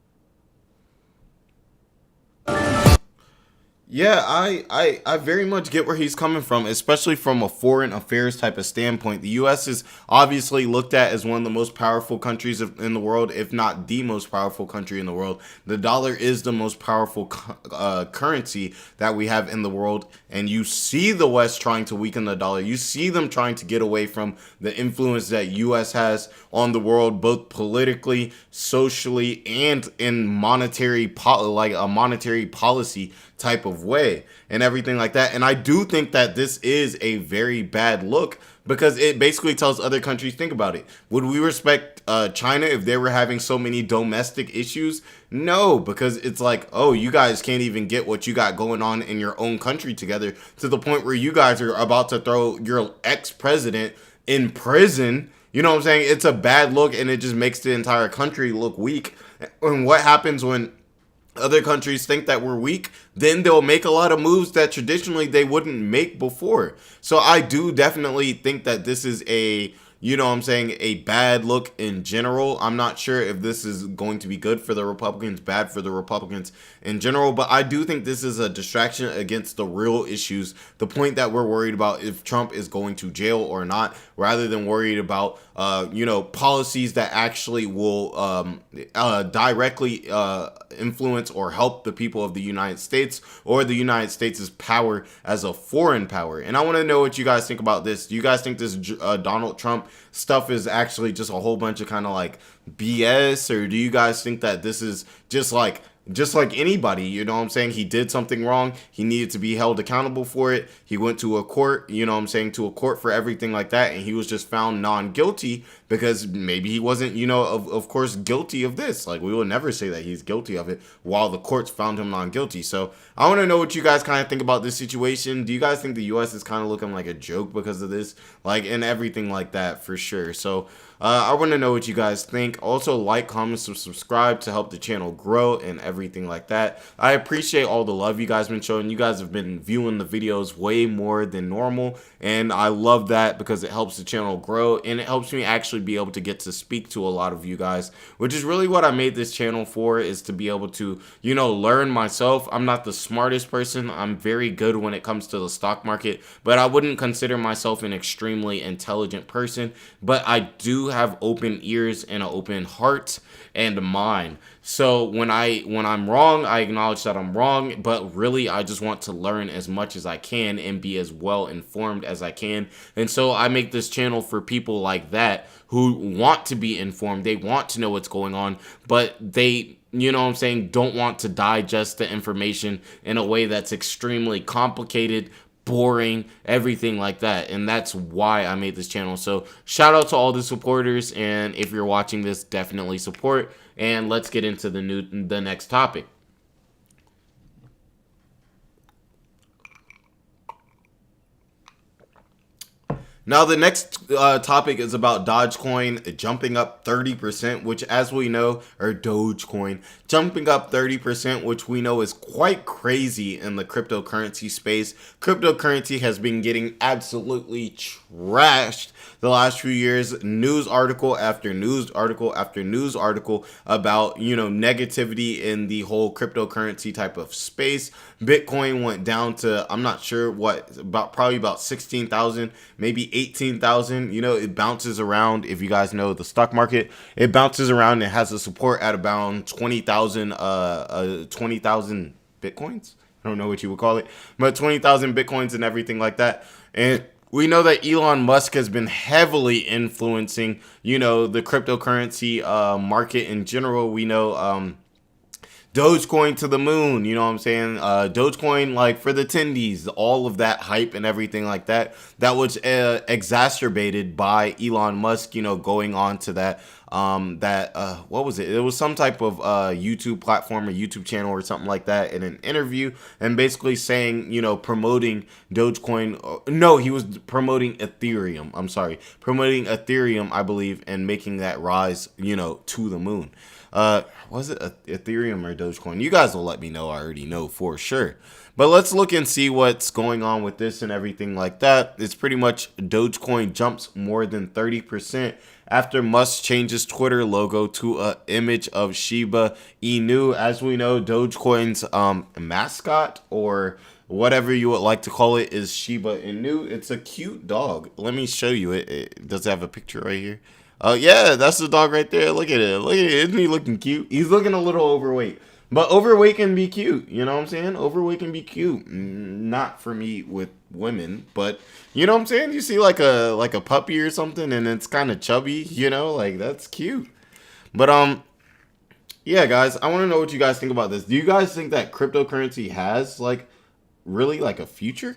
Yeah, I very much get where he's coming from, especially from a foreign affairs type of standpoint. The U.S. is obviously looked at as one of the most powerful countries in the world, if not the most powerful country in the world. The dollar is the most powerful currency that we have in the world, and you see the West trying to weaken the dollar. You see them trying to get away from the influence that U.S. has on the world, both politically, socially, and in monetary policy type of way and everything like that. And I do think that this is a very bad look, because it basically tells other countries, think about it. Would we respect China if they were having so many domestic issues? No, because it's like, oh, you guys can't even get what you got going on in your own country together, to the point where you guys are about to throw your ex-president in prison. You know what I'm saying? It's a bad look, and it just makes the entire country look weak. And what happens when other countries think that we're weak? Then they'll make a lot of moves that traditionally they wouldn't make before. So I do definitely think that this is a, you know what I'm saying, a bad look in general. I'm not sure if this is going to be good for the Republicans, bad for the Republicans in general, but I do think this is a distraction against the real issues, the point that we're worried about if Trump is going to jail or not, rather than worried about policies that actually will directly influence or help the people of the United States, or the United States' power as a foreign power. And I want to know what you guys think about this. Do you guys think this Donald Trump stuff is actually just a whole bunch of kind of like BS, or do you guys think that this is just like anybody, you know what I'm saying? He did something wrong. He needed to be held accountable for it. He went to a court, you know what I'm saying, to a court for everything like that. And he was just found non-guilty because maybe he wasn't, you know, of course, guilty of this. Like, we will never say that he's guilty of it while the courts found him non-guilty. So I want to know what you guys kind of think about this situation. Do you guys think the U.S. is kind of looking like a joke because of this? Like, and everything like that, for sure. So I want to know what you guys think. Also, like, comment, subscribe to help the channel grow and everything like that. I appreciate all the love you guys been showing. You guys have been viewing the videos way more than normal, and I love that because it helps the channel grow, and it helps me actually be able to get to speak to a lot of you guys, which is really what I made this channel for, is to be able to, you know, learn myself. I'm not the smartest person. I'm very good when it comes to the stock market, but I wouldn't consider myself an extremely intelligent person. But I do have open ears and an open heart and mind. So when I'm wrong, I acknowledge that I'm wrong, but really I just want to learn as much as I can and be as well informed as I can. And so I make this channel for people like that who want to be informed. They want to know what's going on, but they, you know what I'm saying, don't want to digest the information in a way that's extremely complicated, boring, everything like that. And that's why I made this channel. So shout out to all the supporters, and if you're watching this, definitely support. And let's get into the next topic. Now, the next topic is about Dogecoin jumping up 30%, which, as we know, or Dogecoin jumping up 30%, which we know is quite crazy in the cryptocurrency space. Cryptocurrency has been getting absolutely trashed the last few years. News article after news article after news article about, negativity in the whole cryptocurrency type of space. Bitcoin went down to, I'm not sure what, probably about 16,000, maybe 18,000. It bounces around. If you guys know the stock market, it bounces around and has a support at about 20,000 Bitcoins. I don't know what you would call it, but 20,000 Bitcoins and everything like that. And we know that Elon Musk has been heavily influencing, the cryptocurrency market in general. We know Dogecoin to the moon, you know what I'm saying? Dogecoin, like for the tendies, all of that hype and everything like that. That was exacerbated by Elon Musk, going on to that. What was it? It was some type of YouTube platform or YouTube channel or something like that in an interview, and basically saying, promoting Dogecoin. No, he was promoting Ethereum. I'm sorry, promoting Ethereum, I believe, and making that rise, to the moon. Was it Ethereum or Dogecoin? You guys will let me know. I already know for sure. But let's look and see what's going on with this and everything like that. It's pretty much Dogecoin jumps more than 30% after Musk changes Twitter logo to an image of Shiba Inu. As we know, Dogecoin's mascot, or whatever you would like to call it, is Shiba Inu. It's a cute dog. Let me show you it. It does have a picture right here. Oh, yeah, that's the dog right there. Look at it. Look at it. Isn't he looking cute? He's looking a little overweight. But overweight can be cute. You know what I'm saying? Overweight can be cute. Not for me with women. But, you know what I'm saying? You see like a puppy or something and it's kind of chubby, like that's cute. But, yeah, guys, I want to know what you guys think about this. Do you guys think that cryptocurrency has, really, a future?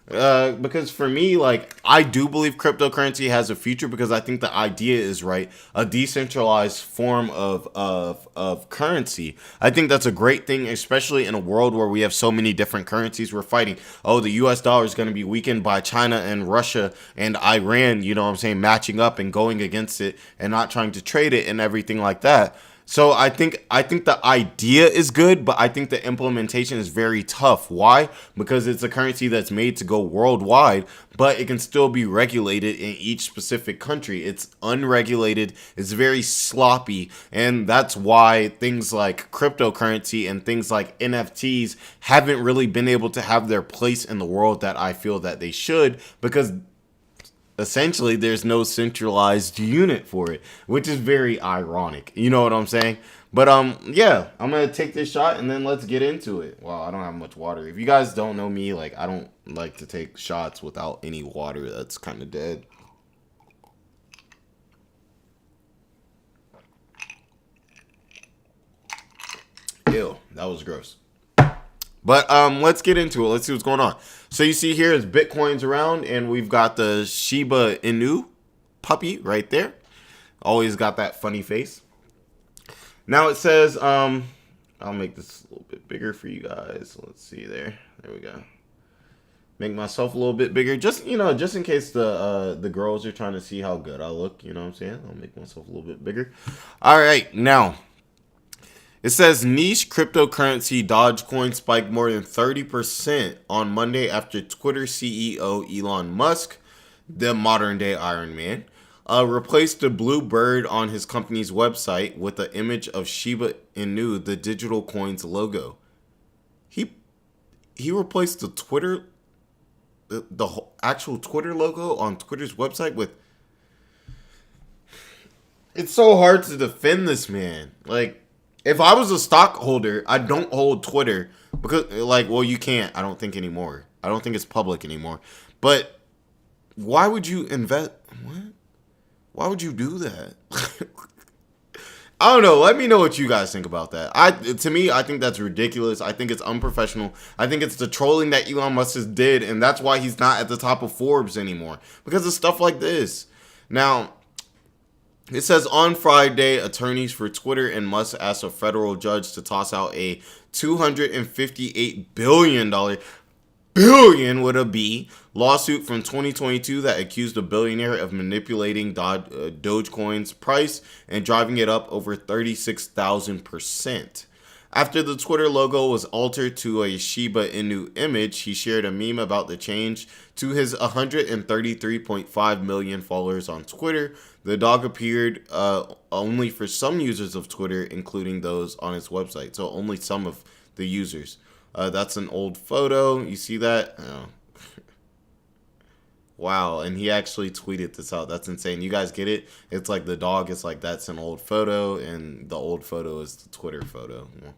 Because for me, I do believe cryptocurrency has a future because I think the idea is right. A decentralized form of currency. I think that's a great thing, especially in a world where we have so many different currencies we're fighting. Oh, the US dollar is going to be weakened by China and Russia and Iran, matching up and going against it and not trying to trade it and everything like that. So I think the idea is good, but I think the implementation is very tough. Why? Because it's a currency that's made to go worldwide, but it can still be regulated in each specific country. It's unregulated, it's very sloppy, and that's why things like cryptocurrency and things like NFTs haven't really been able to have their place in the world that I feel that they should, because essentially there's no centralized unit for it, which is very ironic. You know what I'm saying? But yeah, I'm gonna take this shot and then let's get into it. Wow, I don't have much water. If you guys don't know me, I don't like to take shots without any water. That's kind of dead. Ew, that was gross. But let's get into it. Let's see what's going on. So you see here is Bitcoin's around, and we've got the Shiba Inu puppy right there. Always got that funny face. Now it says, I'll make this a little bit bigger for you guys. Let's see there. There we go. Make myself a little bit bigger, just just in case the girls are trying to see how good I look. You know what I'm saying? I'll make myself a little bit bigger. All right, now. It says niche cryptocurrency Dogecoin spiked more than 30% on Monday after Twitter CEO Elon Musk, the modern day Iron Man, replaced the blue bird on his company's website with the image of Shiba Inu, the digital coin's logo. He replaced the actual Twitter logo on Twitter's website with. It's so hard to defend this man. If I was a stockholder, I don't hold Twitter because, you can't. I don't think anymore. I don't think it's public anymore. But why would you invest? What? Why would you do that? I don't know. Let me know what you guys think about that. To me, I think that's ridiculous. I think it's unprofessional. I think it's the trolling that Elon Musk just did, and that's why he's not at the top of Forbes anymore, because of stuff like this. Now, it says on Friday, attorneys for Twitter and Musk asked a federal judge to toss out a $258 billion billion with a B lawsuit from 2022 that accused a billionaire of manipulating Dogecoin's price and driving it up over 36,000%. After the Twitter logo was altered to a Shiba Inu image, he shared a meme about the change to his 133.5 million followers on Twitter. The dog appeared only for some users of Twitter, including those on its website. So only some of the users. That's an old photo. You see that? Oh. Wow. And he actually tweeted this out. That's insane. You guys get it? It's like the dog is like, that's an old photo. And the old photo is the Twitter photo. Well,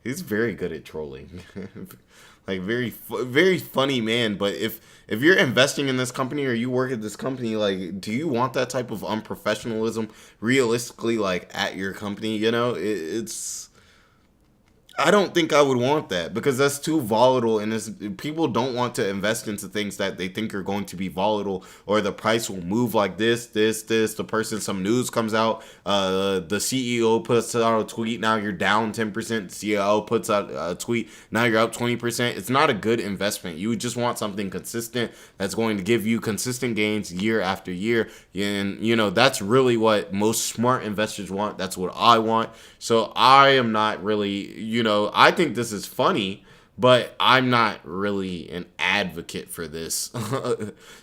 he's very good at trolling. Like very funny man. But if you're investing in this company or you work at this company, like, do you want that type of unprofessionalism realistically, like, at your company? You know, it's... I don't think I would want that because that's too volatile, and people don't want to invest into things that they think are going to be volatile or the price will move like this. The person, some news comes out, the CEO puts out a tweet, now you're down 10%. CEO puts out a tweet, now you're up 20%. It's not a good investment. You just want something consistent that's going to give you consistent gains year after year, and you know that's really what most smart investors want. That's what I want. So I am not really, I think this is funny, but I'm not really an advocate for this.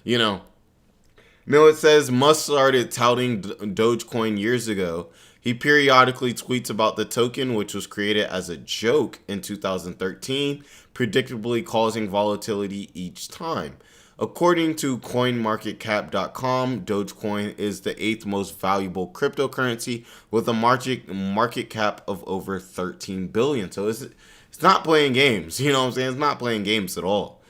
It says Musk started touting Dogecoin years ago. He periodically tweets about the token, which was created as a joke in 2013, predictably causing volatility each time. According to CoinMarketCap.com, Dogecoin is the 8th most valuable cryptocurrency with a market cap of over 13 billion. So it's not playing games. You know what I'm saying? It's not playing games at all.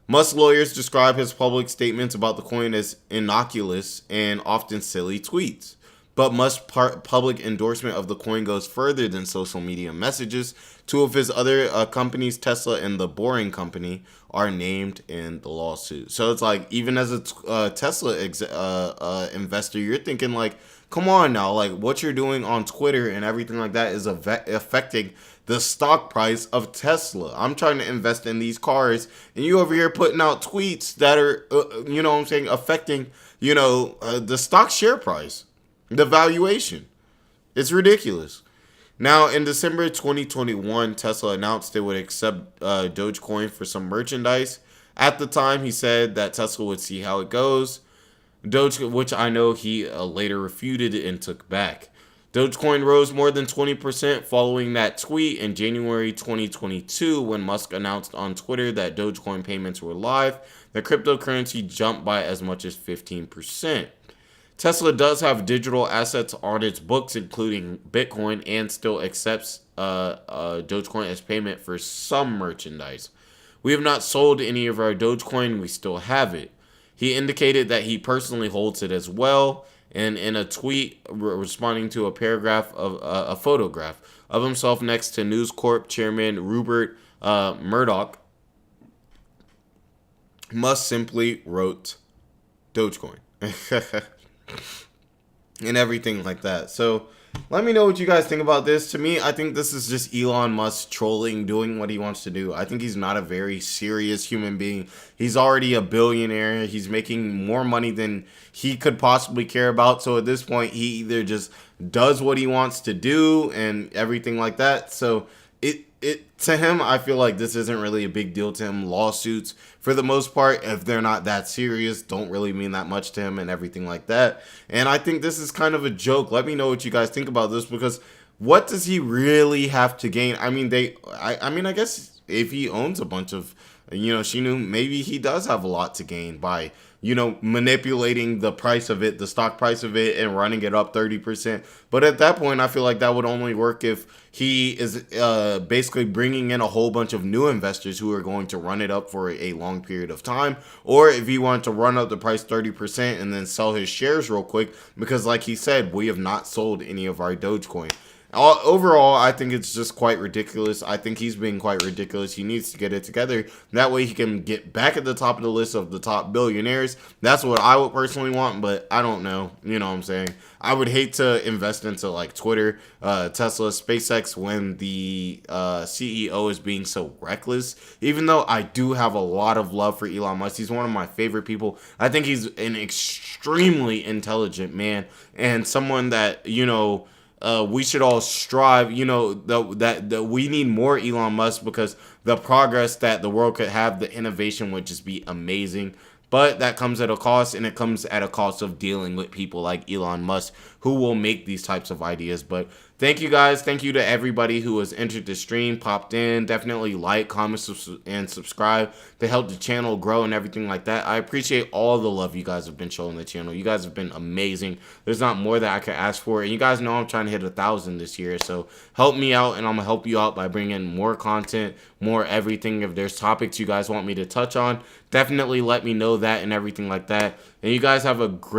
Musk lawyers describe his public statements about the coin as innocuous and often silly tweets. But Musk's public endorsement of the coin goes further than social media messages. Two of his other companies, Tesla and The Boring Company, are named in the lawsuit. So it's like, even as a Tesla investor, you're thinking like, come on now, like what you're doing on Twitter and everything like that is affecting the stock price of Tesla. I'm trying to invest in these cars, and you over here putting out tweets that are, affecting, the stock share price. The valuation. It's ridiculous. Now, in December 2021, Tesla announced it would accept Dogecoin for some merchandise. At the time, he said that Tesla would see how it goes. Which I know he later refuted and took back. Dogecoin rose more than 20% following that tweet in January 2022 when Musk announced on Twitter that Dogecoin payments were live. The cryptocurrency jumped by as much as 15%. Tesla does have digital assets on its books, including Bitcoin, and still accepts Dogecoin as payment for some merchandise. We have not sold any of our Dogecoin. We still have it. He indicated that he personally holds it as well. And in a tweet responding to a paragraph of a photograph of himself next to News Corp chairman Rupert Murdoch, Musk simply wrote Dogecoin. And everything like that. So let me know what you guys think about this. To me, I think this is just Elon Musk trolling, doing what he wants to do. I think he's not a very serious human being. He's already a billionaire. He's making more money than he could possibly care about. So at this point, he either just does what he wants to do and everything like that. So to him, I feel like this isn't really a big deal to him. Lawsuits, for the most part, if they're not that serious, don't really mean that much to him and everything like that. And I think this is kind of a joke. Let me know what you guys think about this, because what does he really have to gain? I mean, I guess if he owns a bunch of, Shinu, maybe he does have a lot to gain by, manipulating the price of it, the stock price of it, and running it up 30%. But at that point, I feel like that would only work if he is basically bringing in a whole bunch of new investors who are going to run it up for a long period of time. Or if he wanted to run up the price 30% and then sell his shares real quick, because like he said, we have not sold any of our Dogecoin. overall, I think it's just quite ridiculous. I think he's being quite ridiculous. He needs to get it together. That way he can get back at the top of the list of the top billionaires. That's what I would personally want, but I don't know. You know what I'm saying? I would hate to invest into like Twitter, Tesla, SpaceX when the CEO is being so reckless. Even though I do have a lot of love for Elon Musk. He's one of my favorite people. I think he's an extremely intelligent man and someone that, you know, we should all strive, you know, that we need more Elon Musk because the progress that the world could have, the innovation would just be amazing. But that comes at a cost, and it comes at a cost of dealing with people like Elon Musk who will make these types of ideas. But thank you guys. Thank you to everybody who has entered the stream, popped in. Definitely like, comment, and subscribe to help the channel grow and everything like that. I appreciate all the love you guys have been showing the channel. You guys have been amazing. There's not more that I could ask for. And you guys know I'm trying to hit 1,000 this year. So help me out, and I'm going to help you out by bringing more content, more everything. If there's topics you guys want me to touch on, definitely let me know that and everything like that. And you guys have a great